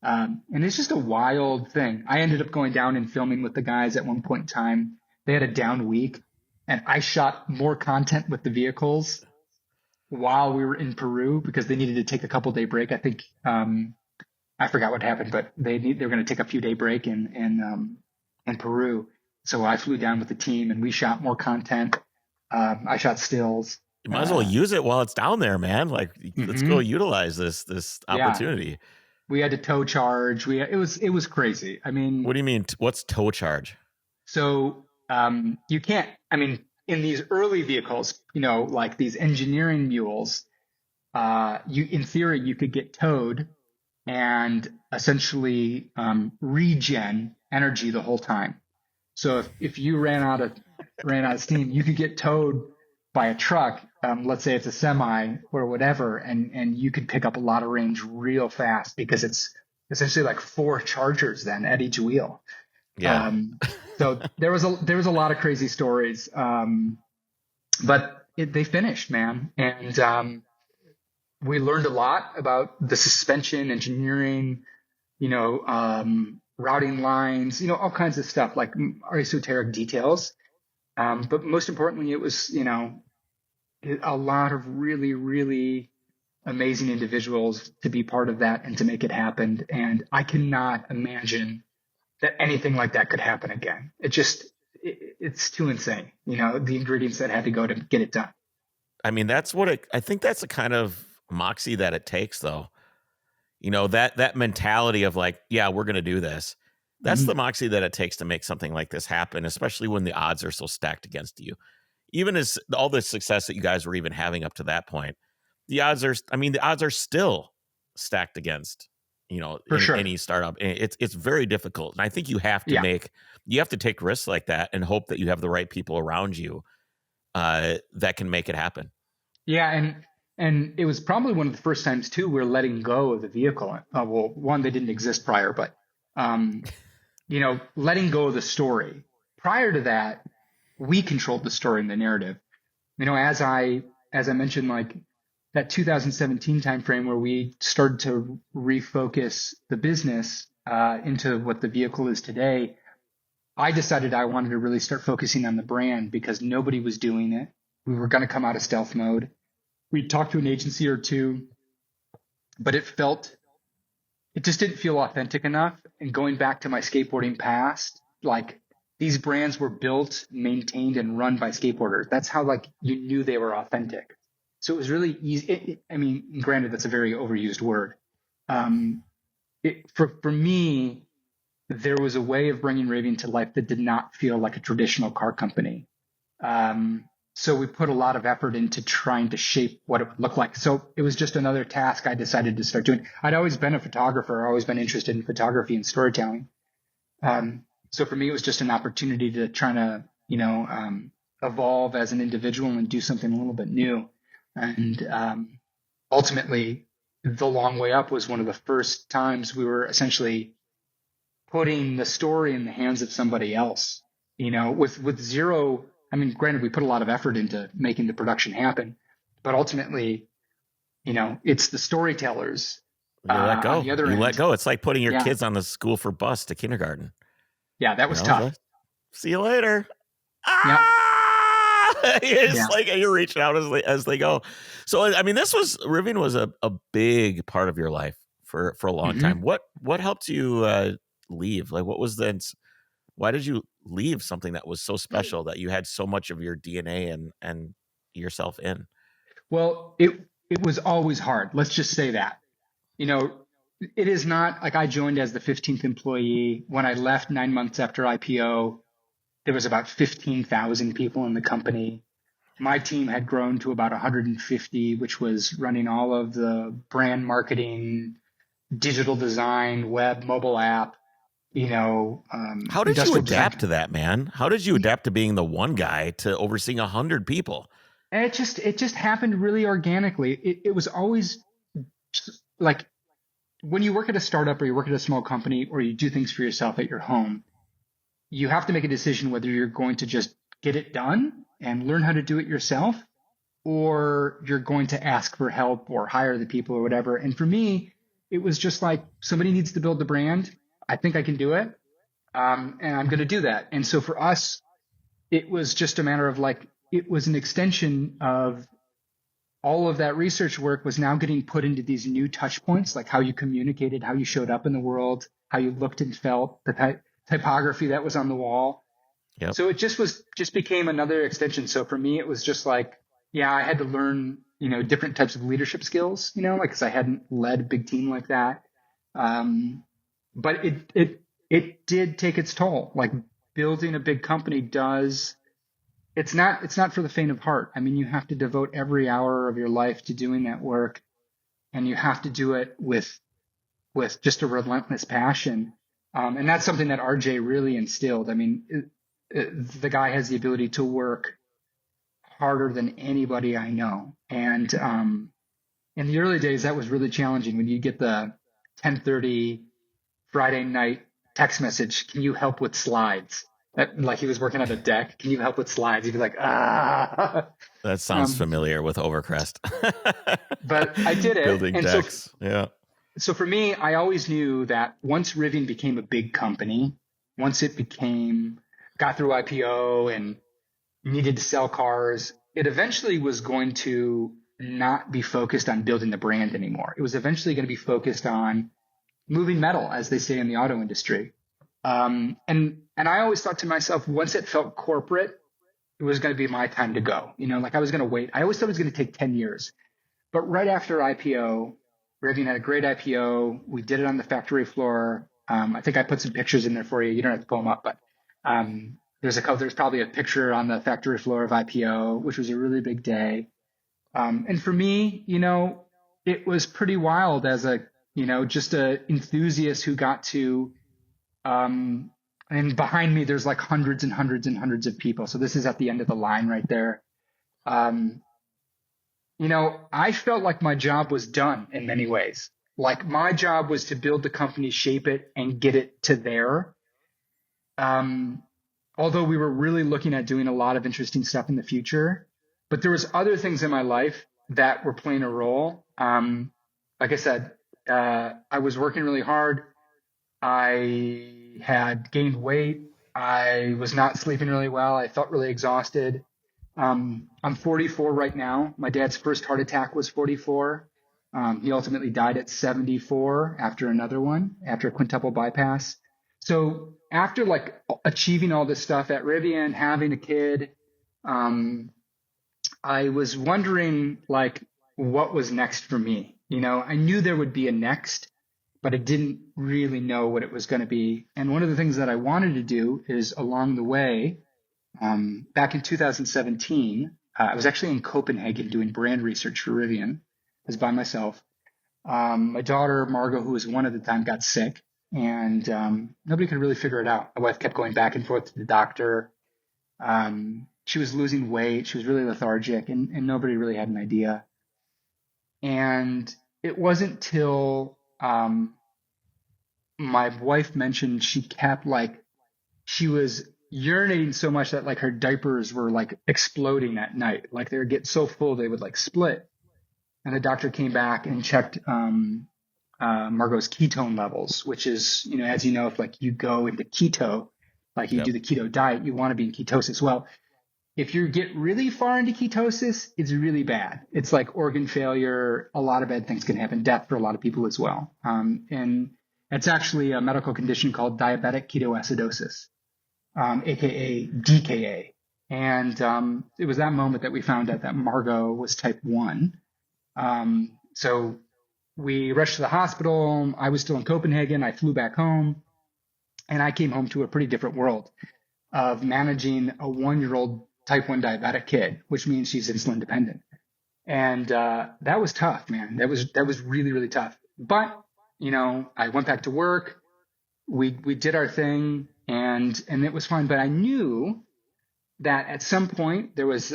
And it's just a wild thing. I ended up going down and filming with the guys at one point in time. They had a down week, and I shot more content with the vehicles while we were in Peru because they needed to take a couple-day break. I think I forgot what happened, but they were going to take a few-day break in Peru. So I flew down with the team, and we shot more content. I shot stills. You might as well use it while it's down there, man. Like, let's go utilize this opportunity. Yeah. We had to tow charge. It was crazy. I mean, what do you mean? What's tow charge? So you can't. I mean, in these early vehicles, like these engineering mules, in theory you could get towed and essentially regen energy the whole time. So if you ran out of steam, you could get towed by a truck. Let's say it's a semi or whatever, and you could pick up a lot of range real fast because it's essentially like 4 chargers then at each wheel. Yeah. So there was a lot of crazy stories, but they finished, man, and we learned a lot about the suspension engineering, routing lines, all kinds of stuff, like esoteric details. But most importantly, it was, a lot of really, really amazing individuals to be part of that and to make it happen. And I cannot imagine that anything like that could happen again. It's too insane, the ingredients that had to go to get it done. I mean, I think that's the kind of moxie that it takes, though. That mentality of like, yeah, we're going to do this. That's the moxie that it takes to make something like this happen, especially when the odds are so stacked against you. Even as all the success that you guys were even having up to that point, the odds are still stacked against, any startup. It's very difficult. And I think you have to take risks like that and hope that you have the right people around you that can make it happen. Yeah. And it was probably one of the first times too, we're letting go of the vehicle. Well, one, they didn't exist prior, but, letting go of the story. Prior to that, we controlled the story and the narrative. As I mentioned, like that 2017 timeframe where we started to refocus the business into what the vehicle is today, I decided I wanted to really start focusing on the brand because nobody was doing it. We were going to come out of stealth mode. We talked to an agency or two, but it just didn't feel authentic enough. And going back to my skateboarding past, like these brands were built, maintained, and run by skateboarders. That's how you knew they were authentic. So it was really easy. Granted, that's a very overused word. For me, there was a way of bringing Rivian to life that did not feel like a traditional car company. So we put a lot of effort into trying to shape what it would look like. So it was just another task I decided to start doing. I'd always been a photographer, always been interested in photography and storytelling. So for me, it was just an opportunity to try to, evolve as an individual and do something a little bit new. And ultimately, The Long Way Up was one of the first times we were essentially putting the story in the hands of somebody else, with zero. Granted, we put a lot of effort into making the production happen, but ultimately, it's the storytellers. You let go. On the other end. Let go. It's like putting your kids on the school for bus to kindergarten. Yeah, that was tough. See you later. It's like you're reaching out as they go. So, Rivian was a big part of your life for a long time. What helped you leave? Like, why did you leave something that was so special that you had so much of your DNA and yourself in? Well, it was always hard. Let's just say that. It is not like I joined as the 15th employee. When I left 9 months after IPO, there was about 15,000 people in the company. My team had grown to about 150, which was running all of the brand marketing, digital design, web, mobile app. How did you adapt to that, man? How did you adapt to being the one guy to overseeing 100 people? And it just happened really organically. It was always like when you work at a startup or you work at a small company or you do things for yourself at your home, you have to make a decision whether you're going to just get it done and learn how to do it yourself, or you're going to ask for help or hire the people or whatever. And for me, it was just like, somebody needs to build the brand. I think I can do it. And I'm going to do that. And so for us, it was just a matter of like, it was an extension of all of that research work was now getting put into these new touch points, like how you communicated, how you showed up in the world, how you looked and felt, the typography that was on the wall. Yep. So it just became another extension. So for me, it was just like, yeah, I had to learn, different types of leadership skills, like, cause I hadn't led a big team like that. But it did take its toll. Like, building a big company it's not for the faint of heart. I mean, you have to devote every hour of your life to doing that work, and you have to do it with just a relentless passion. And that's something that RJ really instilled. I mean, the guy has the ability to work harder than anybody I know. And in the early days, that was really challenging when you get the 10:30 Friday night text message, can you help with slides? Like, he was working on a deck. Can you help with slides? He'd be like, ah. That sounds familiar with Overcrest. But I did it. Building and decks. Yeah. So for me, I always knew that once Rivian became a big company, once it got through IPO and needed to sell cars, it eventually was going to not be focused on building the brand anymore. It was eventually going to be focused on moving metal, as they say in the auto industry. And I always thought to myself, once it felt corporate, it was going to be my time to go. Like, I was going to wait. I always thought it was going to take 10 years. But right after IPO, Rivian had a great IPO. We did it on the factory floor. I think I put some pictures in there for you. You don't have to pull them up, but there's probably a picture on the factory floor of IPO, which was a really big day. And for me, it was pretty wild as just a enthusiast who got to, and behind me, there's like hundreds and hundreds and hundreds of people. So this is at the end of the line right there. I felt like my job was done in many ways. Like, my job was to build the company, shape it, and get it to there. Although we were really looking at doing a lot of interesting stuff in the future, but there was other things in my life that were playing a role. Like I said, I was working really hard. I had gained weight. I was not sleeping really well. I felt really exhausted. I'm 44 right now. My dad's first heart attack was 44. He ultimately died at 74 after a quintuple bypass. So after like achieving all this stuff at Rivian, having a kid, I was wondering like what was next for me. I knew there would be a next, but I didn't really know what it was going to be. And one of the things that I wanted to do is, along the way, back in 2017, I was actually in Copenhagen doing brand research for Rivian. I was by myself. My daughter, Margot, who was one at the time, got sick, and nobody could really figure it out. My wife kept going back and forth to the doctor. She was losing weight. She was really lethargic, and nobody really had an idea. And it wasn't till my wife mentioned she was urinating so much that like her diapers were like exploding at night. Like, they would get so full they would like split. And the doctor came back and checked Margot's ketone levels, which is, as you know, if like you go into keto, like you do the keto diet, you want to be in ketosis. Well, if you get really far into ketosis, it's really bad. It's like organ failure. A lot of bad things can happen, death for a lot of people as well. And it's actually a medical condition called diabetic ketoacidosis, aka DKA. And it was that moment that we found out that Margot was type 1. So we rushed to the hospital. I was still in Copenhagen. I flew back home, and I came home to a pretty different world of managing a 1-year-old type 1 diabetic kid, which means she's insulin dependent. And that was tough, man. That was really, really tough. But, I went back to work. We did our thing, and it was fine. But I knew that at some point there was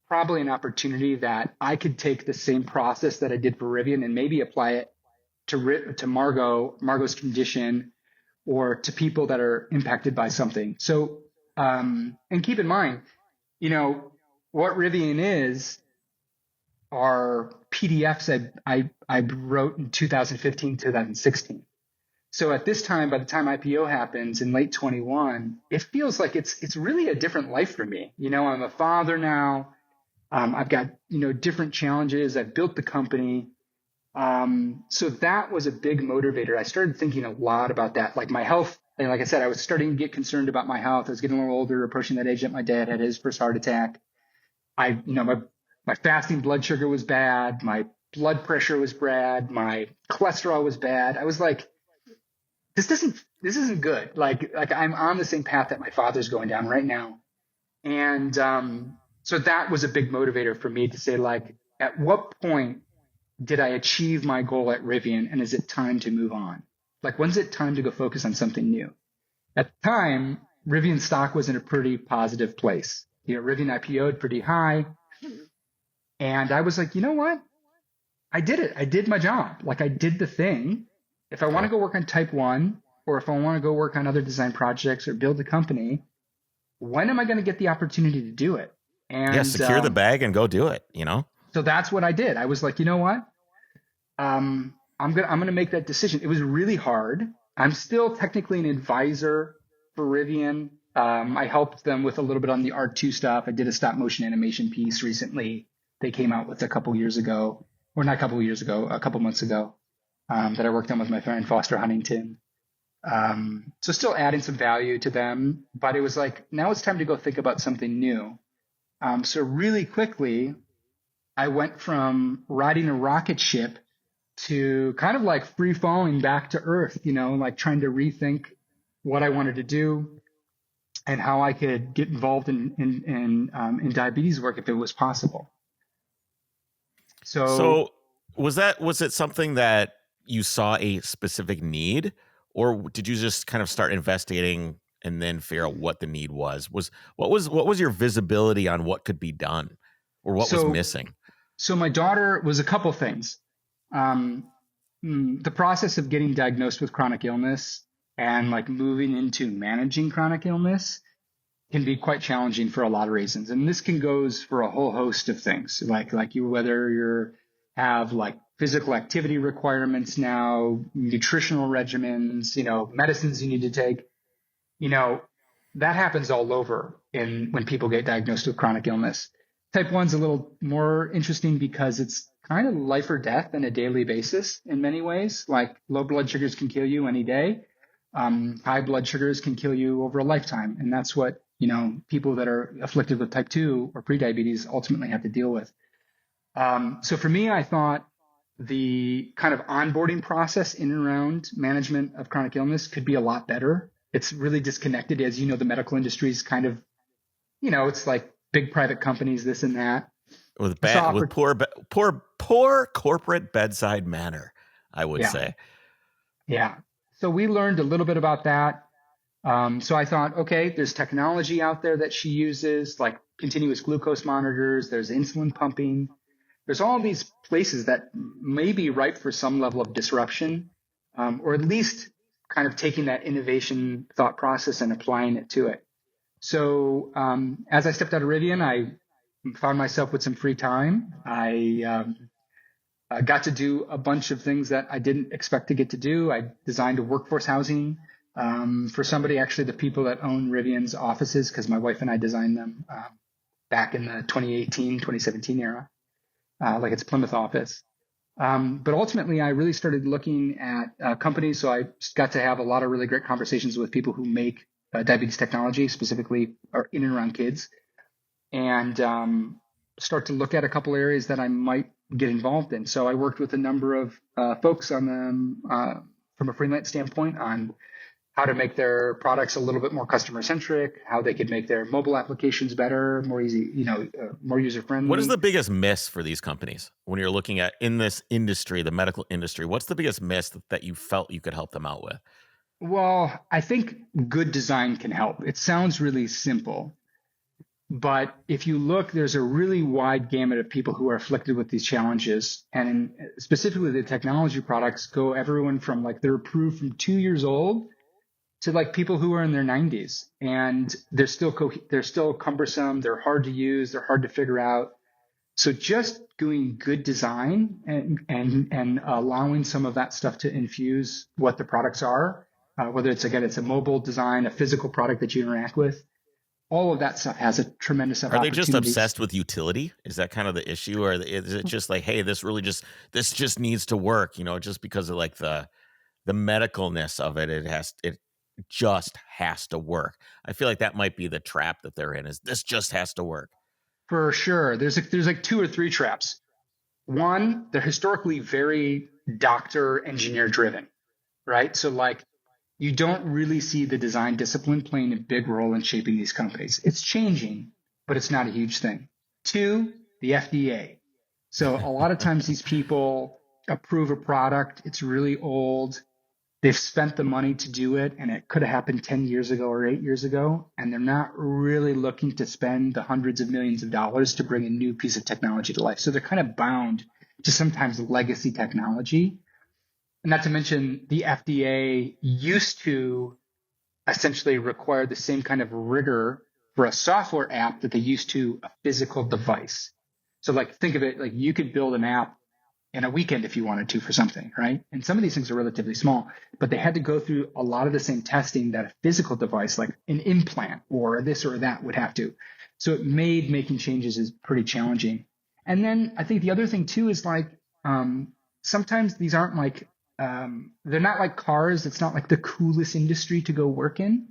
probably an opportunity that I could take the same process that I did for Rivian and maybe apply it to Margot's condition, or to people that are impacted by something. So, and keep in mind, what Rivian is are PDFs I wrote in 2015, 2016. So at this time, by the time IPO happens in late 21, it feels like it's really a different life for me. I'm a father now. I've got, different challenges. I've built the company. So that was a big motivator. I started thinking a lot about that, like my health. And like I said, I was starting to get concerned about my health. I was getting a little older, approaching that age that my dad had his first heart attack. My fasting blood sugar was bad. My blood pressure was bad. My cholesterol was bad. I was like, this isn't good. Like I'm on the same path that my father's going down right now. And, so that was a big motivator for me to say, like, at what point did I achieve my goal at Rivian, and is it time to move on? Like, when's it time to go focus on something new? At the time, Rivian stock was in a pretty positive place. Rivian IPO'd pretty high. And I was like, you know what? I did it. I did my job. Like, I did the thing. If I want to go work on Type 1, or if I want to go work on other design projects or build a company, when am I going to get the opportunity to do it? And secure the bag and go do it, So that's what I did. I was like, you know what? I'm going to make that decision. It was really hard. I'm still technically an advisor for Rivian. I helped them with a little bit on the R2 stuff. I did a stop motion animation piece recently. They came out with a couple months ago, that I worked on with my friend Foster Huntington. So still adding some value to them, but it was like, now it's time to go think about something new. So really quickly, I went from riding a rocket ship to kind of like free falling back to earth, like trying to rethink what I wanted to do and how I could get involved in diabetes work if it was possible. So was it something that you saw a specific need, or did you just kind of start investigating and then figure out what the need was? What was your visibility on what could be done, or what was missing? So my daughter was a couple things. The process of getting diagnosed with chronic illness and like moving into managing chronic illness can be quite challenging for a lot of reasons. And this goes for a whole host of things, like whether you have like physical activity requirements now, nutritional regimens, medicines you need to take. That happens all over when people get diagnosed with chronic illness. Type 1's a little more interesting because it's kind of life or death on a daily basis in many ways. Like low blood sugars can kill you any day. High blood sugars can kill you over a lifetime. And that's what, people that are afflicted with type 2 or prediabetes ultimately have to deal with. So for me, I thought the kind of onboarding process in and around management of chronic illness could be a lot better. It's really disconnected. As you know, the medical industry is kind of, it's like big private companies, this and that. With poor corporate bedside manner, I would say. Yeah. So we learned a little bit about that. So I thought, okay, there's technology out there that she uses, like continuous glucose monitors. There's insulin pumping. There's all these places that may be ripe for some level of disruption, or at least kind of taking that innovation thought process and applying it to it. So as I stepped out of Rivian, I found myself with some free time. I got to do a bunch of things that I didn't expect to get to do. I designed a workforce housing for somebody, actually the people that own Rivian's offices, because my wife and I designed them back in the 2018, 2017 era, like its Plymouth office. But ultimately, I really started looking at companies. So I got to have a lot of really great conversations with people who make diabetes technology, specifically or in and around kids, and start to look at a couple areas that I might get involved in. So I worked with a number of folks on them from a freelance standpoint on how to make their products a little bit more customer centric, how they could make their mobile applications better, more easy, more user friendly. What is the biggest miss for these companies when you're looking at in this industry, the medical industry? What's the biggest miss that you felt you could help them out with? Well, I think good design can help. It sounds really simple, but if you look, there's a really wide gamut of people who are afflicted with these challenges. And specifically the technology products go everyone from like they're approved from 2 years old to like people who are in their 90s and they're still cumbersome. They're hard to use. They're hard to figure out. So just doing good design and allowing some of that stuff to infuse what the products are, whether it's a mobile design, a physical product that you interact with, all of that stuff has a tremendous amount of opportunities. Are they just obsessed with utility? Is that kind of the issue, or is it just like, hey, this just needs to work? Just because of like the medicalness of it, it just has to work. I feel like that might be the trap that they're in. Is this just has to work? For sure. There's like 2 or 3 traps. One, they're historically very doctor engineer driven, right? So like you don't really see the design discipline playing a big role in shaping these companies. It's changing, but it's not a huge thing. 2, the FDA. So a lot of times these people approve a product. It's really old. They've spent the money to do it, and it could have happened 10 years ago or 8 years ago, and they're not really looking to spend the hundreds of millions of dollars to bring a new piece of technology to life. So they're kind of bound to sometimes legacy technology. And not to mention the FDA used to essentially require the same kind of rigor for a software app that they used to a physical device. So like think of it like you could build an app in a weekend if you wanted to for something, right? And some of these things are relatively small, but they had to go through a lot of the same testing that a physical device like an implant or this or that would have to. So it made making changes is pretty challenging. And then I think the other thing too is like sometimes these aren't like they're not like cars. It's not like the coolest industry to go work in.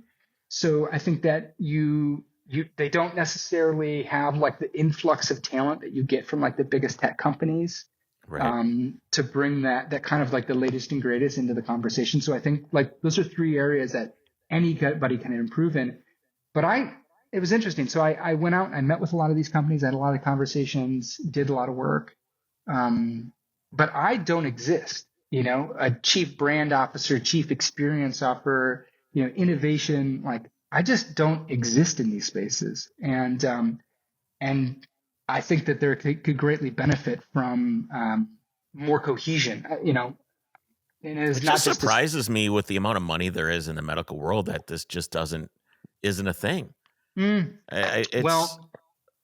So I think that they don't necessarily have like the influx of talent that you get from like the biggest tech companies. Right. To bring that kind of like the latest and greatest into the conversation. So I think like those are 3 areas that anybody can improve in. But it was interesting. So I went out and I met with a lot of these companies. I had a lot of conversations, did a lot of work. But I don't exist, a chief brand officer, chief experience officer, innovation. Like I just don't exist in these spaces. And I think that there could greatly benefit from more cohesion, and it just surprises me with the amount of money there is in the medical world that this just isn't a thing.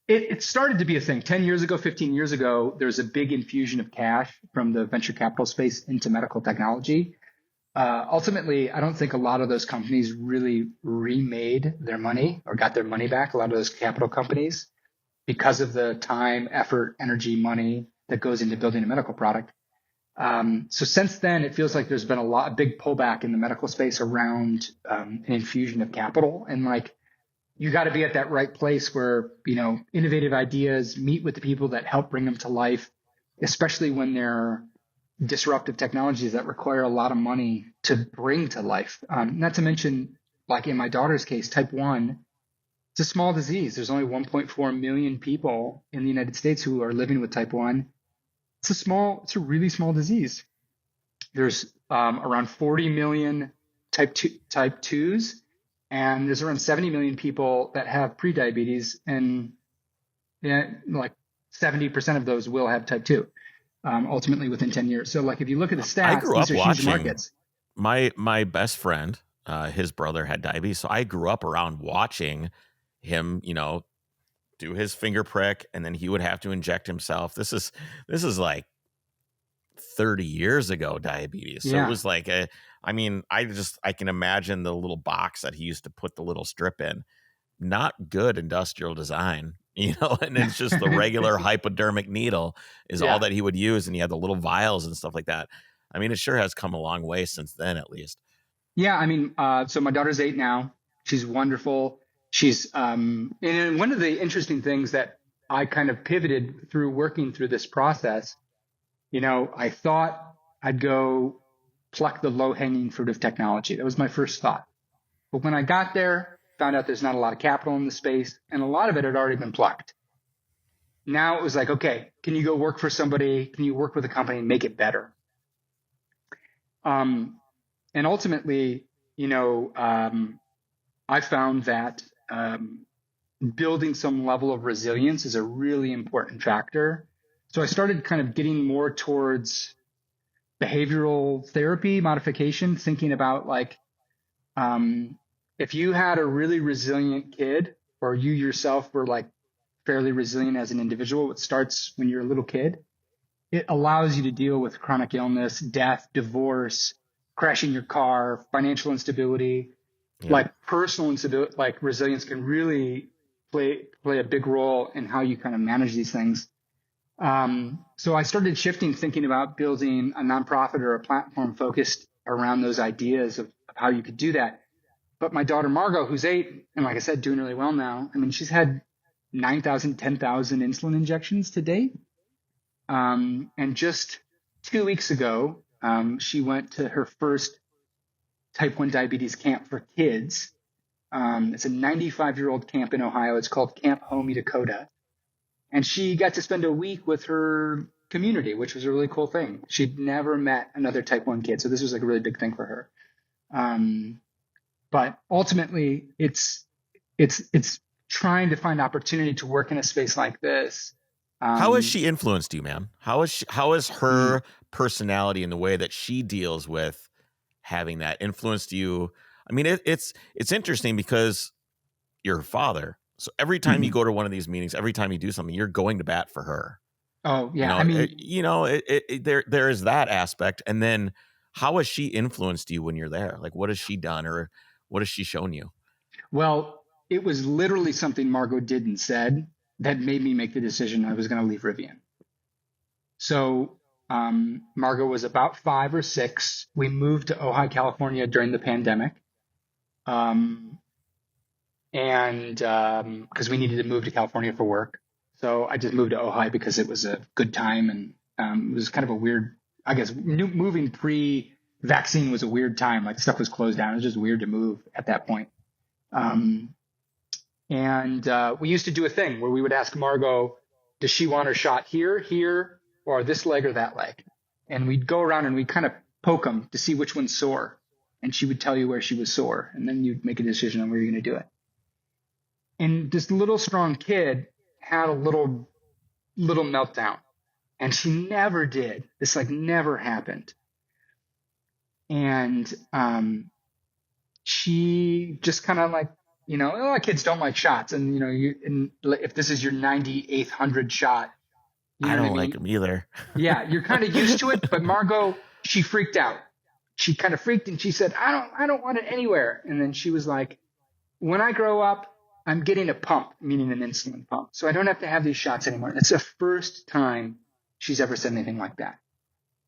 It started to be a thing 10 years ago, 15 years ago. There's a big infusion of cash from the venture capital space into medical technology. Ultimately, I don't think a lot of those companies really remade their money or got their money back. A lot of those capital companies, because of the time, effort, energy, money that goes into building a medical product. So since then, it feels like there's been a big pullback in the medical space around an infusion of capital. And like, you got to be at that right place where, innovative ideas meet with the people that help bring them to life, especially when they're disruptive technologies that require a lot of money to bring to life. Not to mention, like in my daughter's case, type 1, it's a small disease. There's only 1.4 million people in the United States who are living with type 1. It's a really small disease. There's around 40 million type 2s, and there's around 70 million people that have prediabetes, and like 70% of those will have type 2 ultimately within 10 years. So like if you look at the stats, I grew up these are watching huge markets. My best friend, his brother had diabetes, so I grew up around watching him, do his finger prick, and then he would have to inject himself. This is like 30 years ago, diabetes. So it was like I can imagine the little box that he used to put the little strip in. Not good industrial design, and it's just the regular hypodermic needle is all that he would use. And he had the little vials and stuff like that. I mean, it sure has come a long way since then, at least. Yeah. I mean, so my daughter's 8 now. She's wonderful. She's, and one of the interesting things that I kind of pivoted through working through this process, I thought I'd go pluck the low hanging fruit of technology. That was my first thought. But when I got there, found out there's not a lot of capital in the space, and a lot of it had already been plucked. Now it was like, okay, can you go work for somebody? Can you work with a company and make it better? And ultimately, I found that building some level of resilience is a really important factor. So I started kind of getting more towards behavioral therapy modification, thinking about like If you had a really resilient kid, or you yourself were like fairly resilient as an individual, it starts when you're a little kid. It allows you to deal with chronic illness, death, divorce, crashing your car, financial instability, like personal instability. Like resilience can really play a big role in how you kind of manage these things. So I started shifting, thinking about building a nonprofit or a platform focused around those ideas of how you could do that. But my daughter, Margot, who's 8, and like I said, doing really well now. I mean, she's had 9,000, 10,000 insulin injections to date. And just 2 weeks ago, she went to her first type 1 diabetes camp for kids. It's a 95-year-old camp in Ohio. It's called Camp Homey Dakota. And she got to spend a week with her community, which was a really cool thing. She'd never met another type 1 kid. So this was like a really big thing for her. But ultimately, it's trying to find opportunity to work in a space like this. How has she influenced you, man? How is her personality and the way that she deals with having that influenced you? I mean, it's interesting because you're her father. So every time you go to one of these meetings, every time you do something, you're going to bat for her. Oh yeah. There is that aspect. And then how has she influenced you when you're there? Like, what has she done, or what has she shown you? Well, it was literally something Margot did and said that made me make the decision I was going to leave Rivian. So Margot was about 5 or 6. We moved to Ojai, California during the pandemic. Because we needed to move to California for work. So I just moved to Ojai because it was a good time. And it was kind of a weird, I guess, moving pre-vaccine was a weird time. Like stuff was closed down. It was just weird to move at that point. We used to do a thing where we would ask Margot, does she want her shot here, or this leg or that leg? And we'd go around and we'd kind of poke them to see which one's sore. And she would tell you where she was sore. And then you'd make a decision on where you're going to do it. And this little strong kid had a little meltdown. And she never did. This like never happened. And she just kind of like, a lot of kids don't like shots. And, if this is your 9800 shot, I don't like them either. Yeah, you're kind of used to it. But Margot, she freaked out. She kind of freaked and she said, I don't want it anywhere. And then she was like, when I grow up, I'm getting a pump, meaning an insulin pump. So I don't have to have these shots anymore. It's the first time she's ever said anything like that.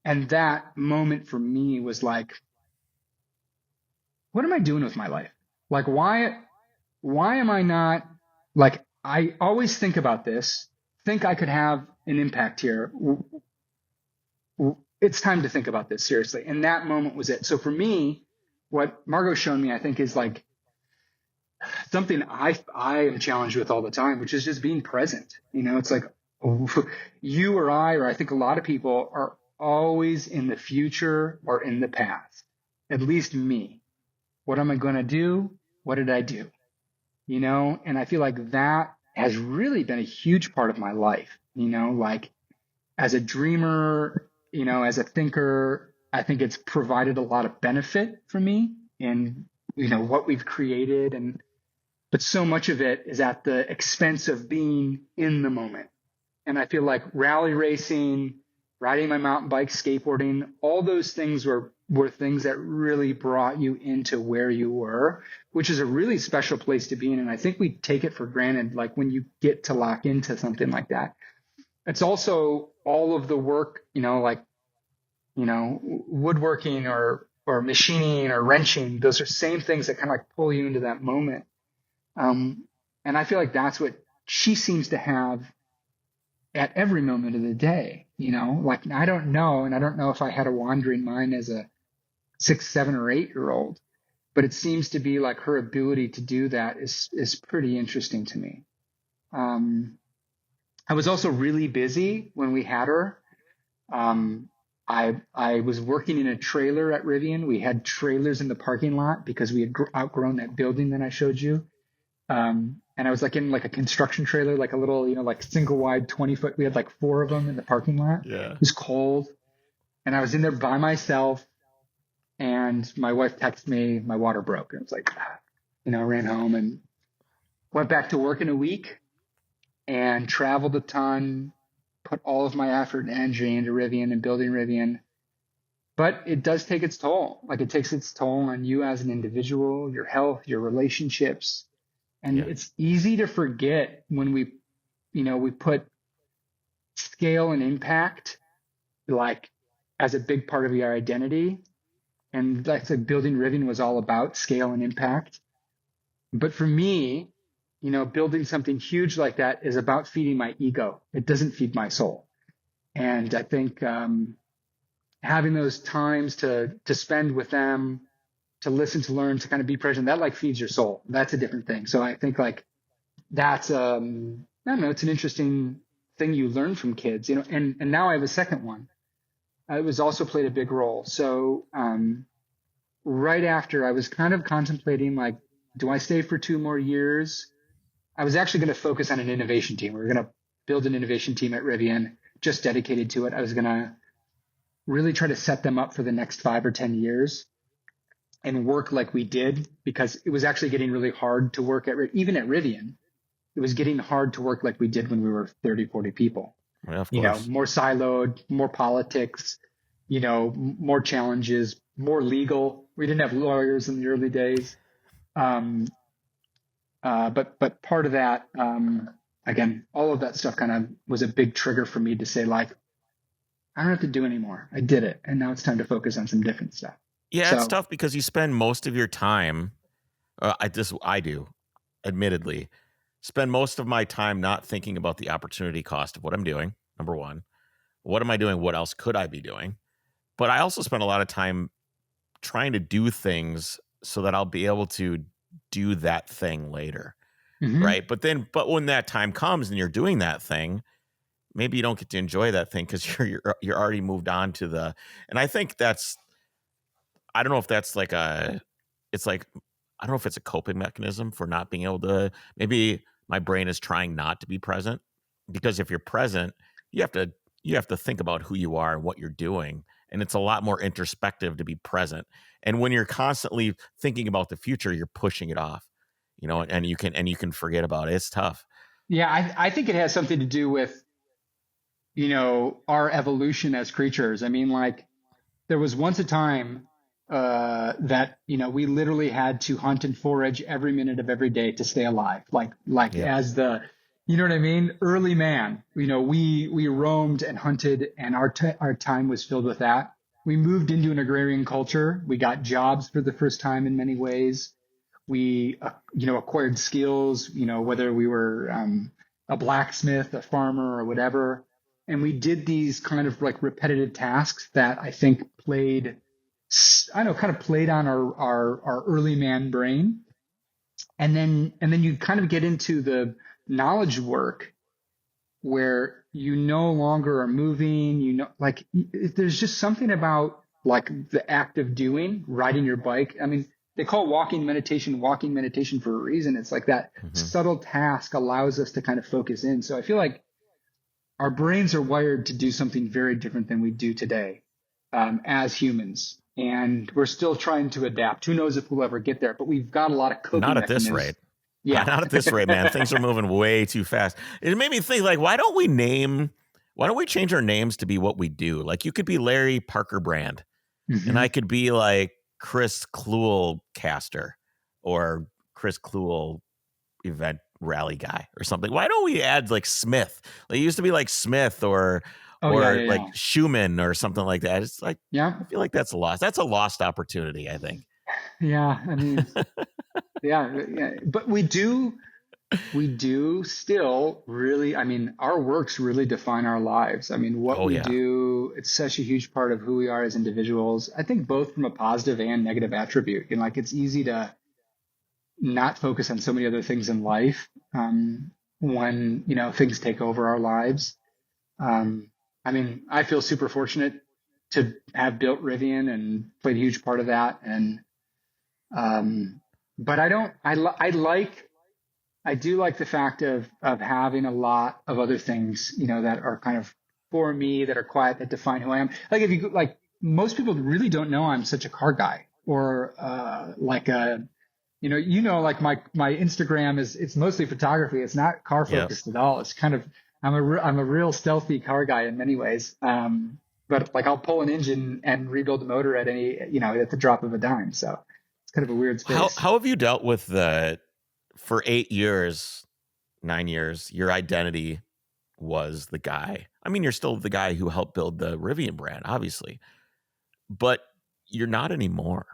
And that moment for me was like, what am I doing with my life? Like, why am I not, like, I always think about this, think I could have an impact here. It's time to think about this seriously. And that moment was it. So for me, what Margot's shown me, I think, is like something I am challenged with all the time, which is just being present. It's like you or I think a lot of people are always in the future or in the past, at least me. What am I going to do? What did I do? And I feel like that has really been a huge part of my life, like as a dreamer, as a thinker, I think it's provided a lot of benefit for me in, what we've created. But so much of it is at the expense of being in the moment. And I feel like rally racing, riding my mountain bike, skateboarding, all those things were things that really brought you into where you were, which is a really special place to be in. And I think we take it for granted, like when you get to lock into something like that. It's also all of the work, woodworking or machining or wrenching. Those are same things that kind of like pull you into that moment. And I feel like that's what she seems to have at every moment of the day, like I don't know. And I don't know if I had a wandering mind as a 6, 7 or 8-year-old, but it seems to be like her ability to do that is pretty interesting to me. I was also really busy when we had her. I was working in a trailer at Rivian. We had trailers in the parking lot because we had outgrown that building that I showed you. And I was like in like a construction trailer, like a little, like single wide 20-foot. We had like 4 of them in the parking lot. Yeah. It was cold. And I was in there by myself. and my wife texted me my water broke. And it was like, I ran home and went back to work in a week and traveled a ton, put all of my effort and energy into Rivian and building Rivian. But it does take its toll. Like, it takes its toll on you as an individual, your health, your relationships. And it's easy to forget when we put scale and impact like as a big part of your identity. And that's like building Rivian was all about scale and impact. But for me, building something huge like that is about feeding my ego. It doesn't feed my soul. And I think having those times to spend with them, to listen, to learn, to kind of be present, that like feeds your soul. That's a different thing. So I think like that's, I don't know, it's an interesting thing you learn from kids, and now I have a second one. It was also played a big role. So right after, I was kind of contemplating, like, do I stay for 2 more years? I was actually going to focus on an innovation team. We were going to build an innovation team at Rivian, just dedicated to it. I was going to really try to set them up for the next 5 or 10 years and work like we did, because it was actually getting really hard to work even at Rivian. It was getting hard to work like we did when we were 30, 40 people. Well, of course. More siloed, more politics, more challenges, more legal. We didn't have lawyers in the early days. But part of that, again, all of that stuff kind of was a big trigger for me to say, like, I don't have to do anymore. I did it. And now it's time to focus on some different stuff. Yeah, it's tough because you spend most of your time, I do, admittedly, spend most of my time not thinking about the opportunity cost of what I'm doing, number one. What am I doing? What else could I be doing? But I also spend a lot of time trying to do things so that I'll be able to do that thing later, right? But when that time comes and you're doing that thing, maybe you don't get to enjoy that thing because you're already moved on to the. And I think I don't know if that's like I don't know if it's a coping mechanism for not being able to. Maybe my brain is trying not to be present, because if you're present, you have to think about who you are and what you're doing. And it's a lot more introspective to be present. And when you're constantly thinking about the future, you're pushing it off, and you can forget about it. It's tough. Yeah. I think it has something to do with, our evolution as creatures. I mean, like, there was once a time that, we literally had to hunt and forage every minute of every day to stay alive. As the, you know what I mean? Early man, we roamed and hunted, and our time was filled with that. We moved into an agrarian culture. We got jobs for the first time in many ways. We, acquired skills, whether we were a blacksmith, a farmer, or whatever. And we did these kind of like repetitive tasks that I think played on our early man brain. And then you kind of get into the knowledge work where you no longer are moving, there's just something about like the act of doing, riding your bike. I mean, they call walking meditation for a reason. It's like that subtle task allows us to kind of focus in. So I feel like our brains are wired to do something very different than we do today as humans. And we're still trying to adapt. Who knows if we'll ever get there, but we've got a lot of coping mechanisms. Not at this rate. Yeah. Not at this rate, man. Things are moving way too fast. It made me think, like, why don't we change our names to be what we do? Like, you could be Larry Parker Brand, and I could be like Chris Kluel Caster, or Chris Kluel event rally guy or something. Why don't we add like Smith? Like, it used to be like Smith or like Schumann or something like that. It's like, I feel like that's a loss. That's a lost opportunity, I think. Yeah. I mean, yeah. But we do still really, I mean, our works really define our lives. I mean, what we do, it's such a huge part of who we are as individuals. I think both from a positive and negative attribute. It's easy to not focus on so many other things in life when, things take over our lives. I mean, I feel super fortunate to have built Rivian and played a huge part of that. And, but I do like the fact of having a lot of other things, that are kind of for me, that are quiet, that define who I am. Like, if you like, most people really don't know I'm such a car guy, or like like my Instagram it's mostly photography. It's not car focused at all. It's kind of, I'm a real stealthy car guy in many ways. But like I'll pull an engine and rebuild a motor at at the drop of a dime. So it's kind of a weird space. How have you dealt with for 8 years, 9 years, your identity was the guy. I mean, you're still the guy who helped build the Rivian brand, obviously, but you're not anymore.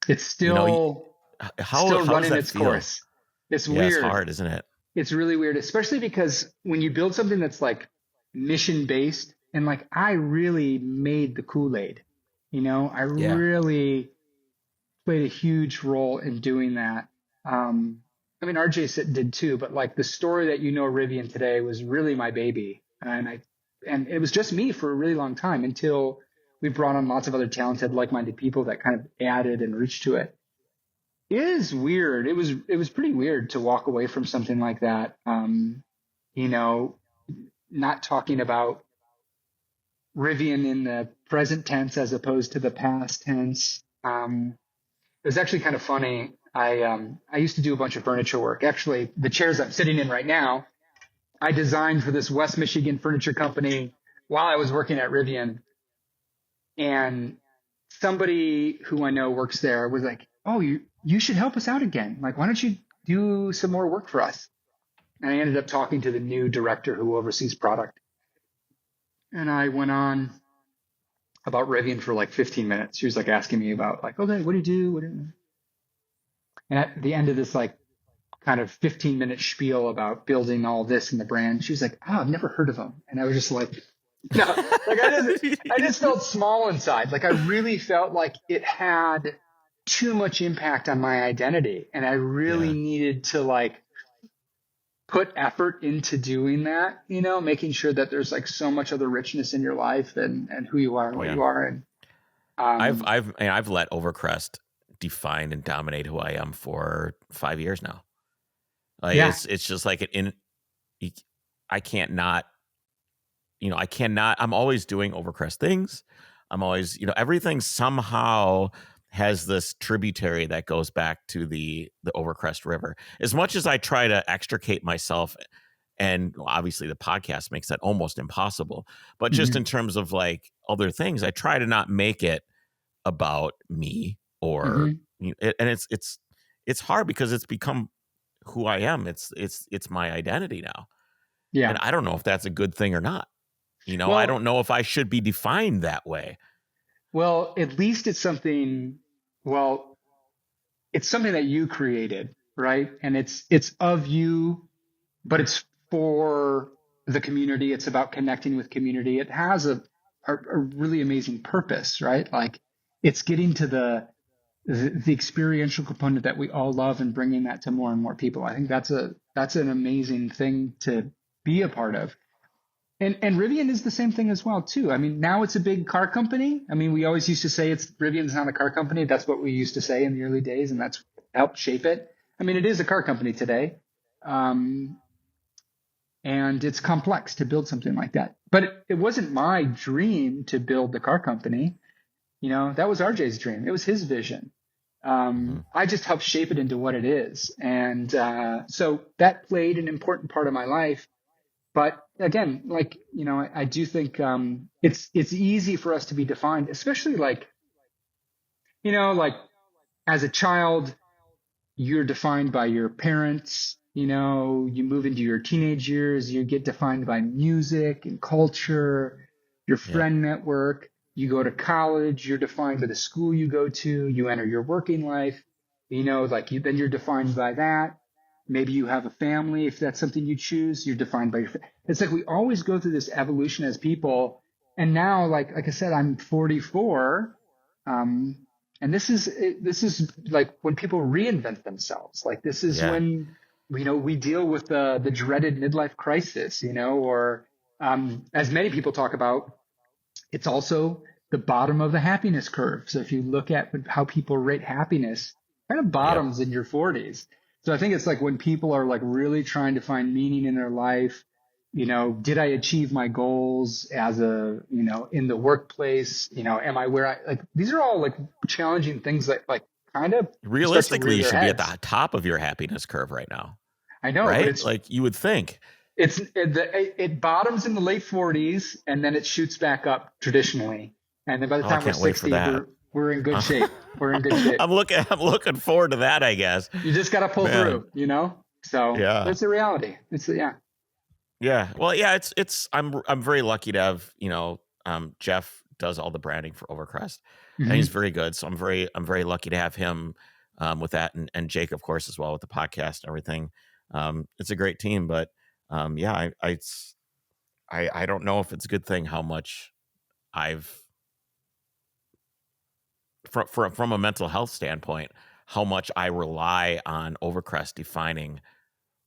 It's still, how running its course. It's weird. It's hard, isn't it? It's really weird, especially because when you build something that's like mission based, and like I really made the Kool-Aid, I really played a huge role in doing that. I mean, RJ did too, but like the story that Rivian today was really my baby. And it was just me for a really long time until we brought on lots of other talented, like-minded people that kind of added and reached to it. It is weird. It was pretty weird to walk away from something like that. Not talking about Rivian in the present tense as opposed to the past tense. It was actually kind of funny. I used to do a bunch of furniture work. Actually, the chairs I'm sitting in right now, I designed for this West Michigan furniture company while I was working at Rivian. And somebody who I know works there was like, "Oh, you should help us out again. Like, why don't you do some more work for us?" And I ended up talking to the new director who oversees product. And I went on about Rivian for like 15 minutes. She was like asking me about like, "Okay, what do you do? And at the end of this like kind of 15-minute spiel about building all this in the brand, she was like, "Oh, I've never heard of them." And I was just like, no, like I just felt small inside. Like I really felt like it had too much impact on my identity. And I really needed to like put effort into doing that, making sure that there's like so much other richness in your life and who you are and what you are. And I've let Overcrest define and dominate who I am for 5 years now. Like it's just like I can't not, I'm always doing Overcrest things. I'm always, everything somehow has this tributary that goes back to the Overcrest River. As much as I try to extricate myself, and obviously the podcast makes that almost impossible, but just in terms of like other things, I try to not make it about me or, and it's hard because it's become who I am. It's my identity now. Yeah. And I don't know if that's a good thing or not. Well, I don't know if I should be defined that way. Well, at least it's something that you created, right? And it's of you, but it's for the community. It's about connecting with community. It has a really amazing purpose, right? Like it's getting to the experiential component that we all love and bringing that to more and more people. I think that's an amazing thing to be a part of. And Rivian is the same thing as well, too. I mean, now it's a big car company. I mean, we always used to say Rivian's not a car company. That's what we used to say in the early days, and that's helped shape it. I mean, it is a car company today. And it's complex to build something like that. But it wasn't my dream to build the car company. That was RJ's dream. It was his vision. I just helped shape it into what it is. And so that played an important part of my life. But again, like, I do think it's easy for us to be defined, especially like, like as a child, you're defined by your parents. You move into your teenage years, you get defined by music and culture, your friend network. You go to college, you're defined by the school you go to. You enter your working life, then you're defined by that. Maybe you have a family. If that's something you choose, you're defined by your family. It's like we always go through this evolution as people. And now, like I said, I'm 44. And this is like when people reinvent themselves. Like this is when, we deal with the dreaded midlife crisis, or as many people talk about, it's also the bottom of the happiness curve. So if you look at how people rate happiness, kind of bottoms in your 40s. So I think it's like when people are like really trying to find meaning in their life, did I achieve my goals as in the workplace? Am I where these are all like challenging things that like kind of realistically, you should be at the top of your happiness curve right now. I know, right? But it's like you would think. It bottoms in the late 40s and then it shoots back up traditionally. And then by the time we're 60, we're in good shape. We're in good shape. I'm looking forward to that, I guess. You just got to pull through, So that's the reality. Yeah. Well, yeah, I'm very lucky to have, Jeff does all the branding for Overcrest, and he's very good. So I'm very lucky to have him with that, and Jake, of course, as well, with the podcast and everything. It's a great team, but I don't know if it's a good thing how much I've from a mental health standpoint, how much I rely on Overcrest defining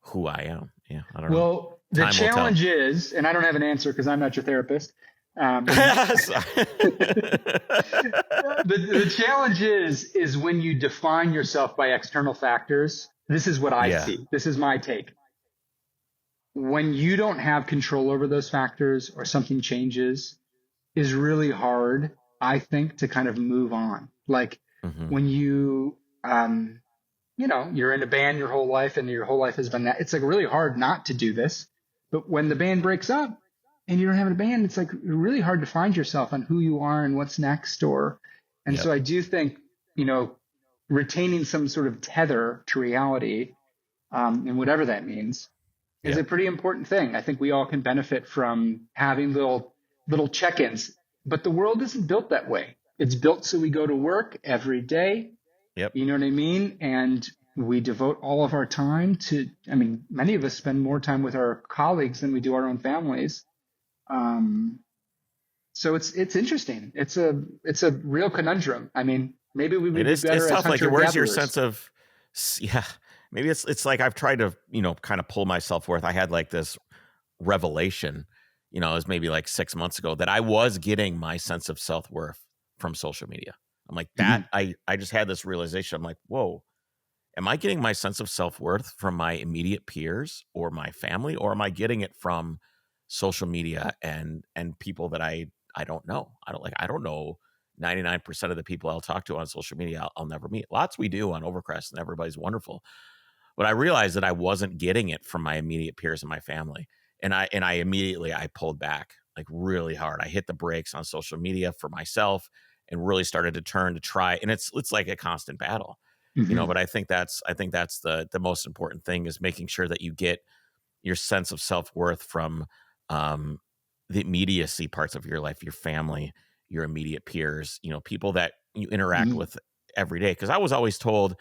who I am. Yeah, I don't know. Well, the challenge is, and I don't have an answer because I'm not your therapist. The challenge is when you define yourself by external factors. This is what I see. This is my take. When you don't have control over those factors or something changes, is really hard, I think, to kind of move on. Like when you, you're in a band your whole life and your whole life has been that. It's like really hard not to do this. But when the band breaks up and you don't have a band, it's like really hard to find yourself on who you are and what's next. So I do think, retaining some sort of tether to reality, and whatever that means, is a pretty important thing. I think we all can benefit from having little check-ins, but the world isn't built that way. It's built so we go to work every day. Yep. You know what I mean? And we devote all of our time to, many of us spend more time with our colleagues than we do our own families. So it's interesting. It's a real conundrum. Maybe we would be better as tough. Like, where's your sense of, maybe it's like I've tried to, kind of pull my self-worth. I had like this revelation, it was maybe like 6 months ago, that I was getting my sense of self-worth from social media. I'm like that. I just had this realization. I'm like, whoa, am I getting my sense of self-worth from my immediate peers or my family, or am I getting it from social media and people that I don't know? I don't know 99% of the people I'll talk to on social media. I'll never meet. Lots we do on Overcrest, and everybody's wonderful. But I realized that I wasn't getting it from my immediate peers and my family. And I immediately pulled back like really hard. I hit the brakes on social media for myself and really started to try. And it's like a constant battle, but I think that's the most important thing, is making sure that you get your sense of self-worth from the immediacy parts of your life, your family, your immediate peers, people that you interact with every day. Because I was always told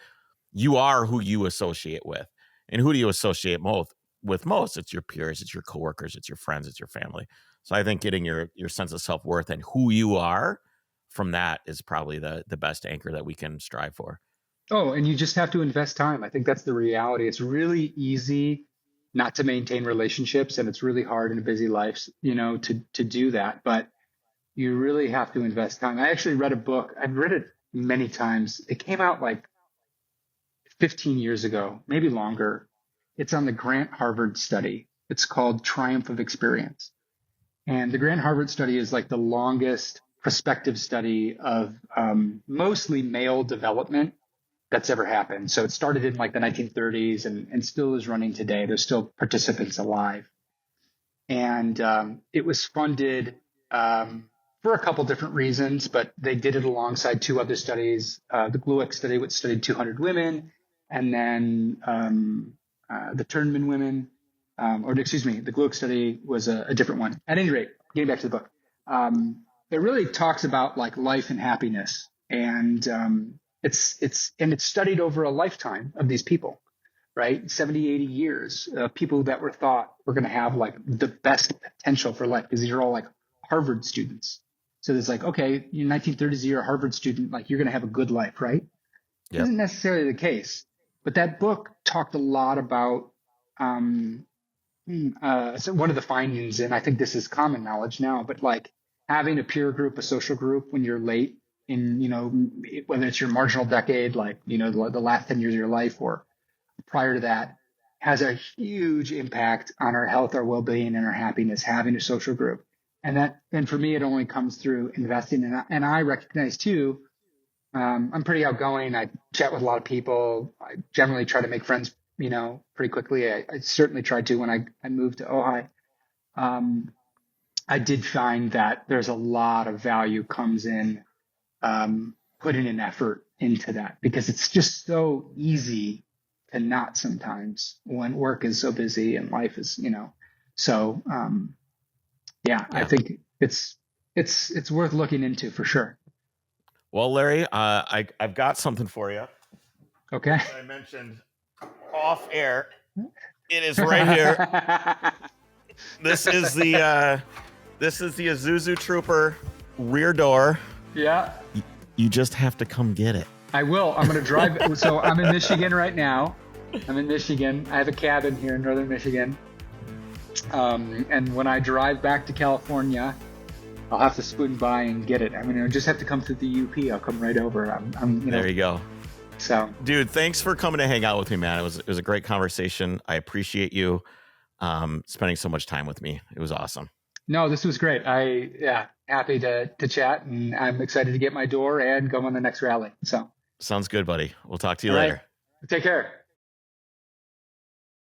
you are who you associate with. And who do you associate with most? It's your peers, it's your coworkers, it's your friends, it's your family. So I think getting your sense of self-worth and who you are from that is probably the best anchor that we can strive for. Oh, and you just have to invest time. I think that's the reality. It's really easy not to maintain relationships, and it's really hard in a busy life, to do that. But you really have to invest time. I actually read a book. I've read it many times. It came out like 15 years ago, maybe longer. It's on the Grant Harvard study. It's called Triumph of Experience. And the Grant Harvard study is like the longest prospective study of mostly male development that's ever happened. So it started in like the 1930s and still is running today. There's still participants alive. And it was funded for a couple different reasons, but they did it alongside two other studies. The Glueck study, which studied 200 women, and then the Turnman women, the Glueck study was a different one. At any rate, getting back to the book, it really talks about like life and happiness, and it's studied over a lifetime of these people, right? 70, 80 years, people that were thought were going to have like the best potential for life, because these are all like Harvard students. So there's like, okay, in 1930s, you're a Harvard student, like you're going to have a good life, right? Yep. Isn't necessarily the case. But that book talked a lot about so one of the findings, and I think this is common knowledge now, but like having a peer group, a social group when you're late in, whether it's your marginal decade, like, the last 10 years of your life or prior to that, has a huge impact on our health, our well-being, and our happiness, having a social group. And for me, it only comes through investing. And I recognize too, I'm pretty outgoing. I chat with a lot of people. I generally try to make friends, pretty quickly. I certainly tried to when I moved to Ojai. I did find that there's a lot of value comes in putting an effort into that, because it's just so easy to not sometimes when work is so busy and life is, so I think it's worth looking into for sure. Well, Larry, I've got something for you. Okay. As I mentioned off air, it is right here. This is the Isuzu Trooper rear door. Yeah. You just have to come get it. I will. I'm going to drive. So I'm in Michigan right now. I have a cabin here in northern Michigan. And when I drive back to California, I'll have to spoon by and get it. I mean, I'll just have to come through the UP. I'll come right over. There you go. So, dude, thanks for coming to hang out with me, man. It was a great conversation. I appreciate you spending so much time with me. It was awesome. No, this was great. Happy to chat, and I'm excited to get my door and go on the next rally. So sounds good, buddy. We'll talk to you later. Take care.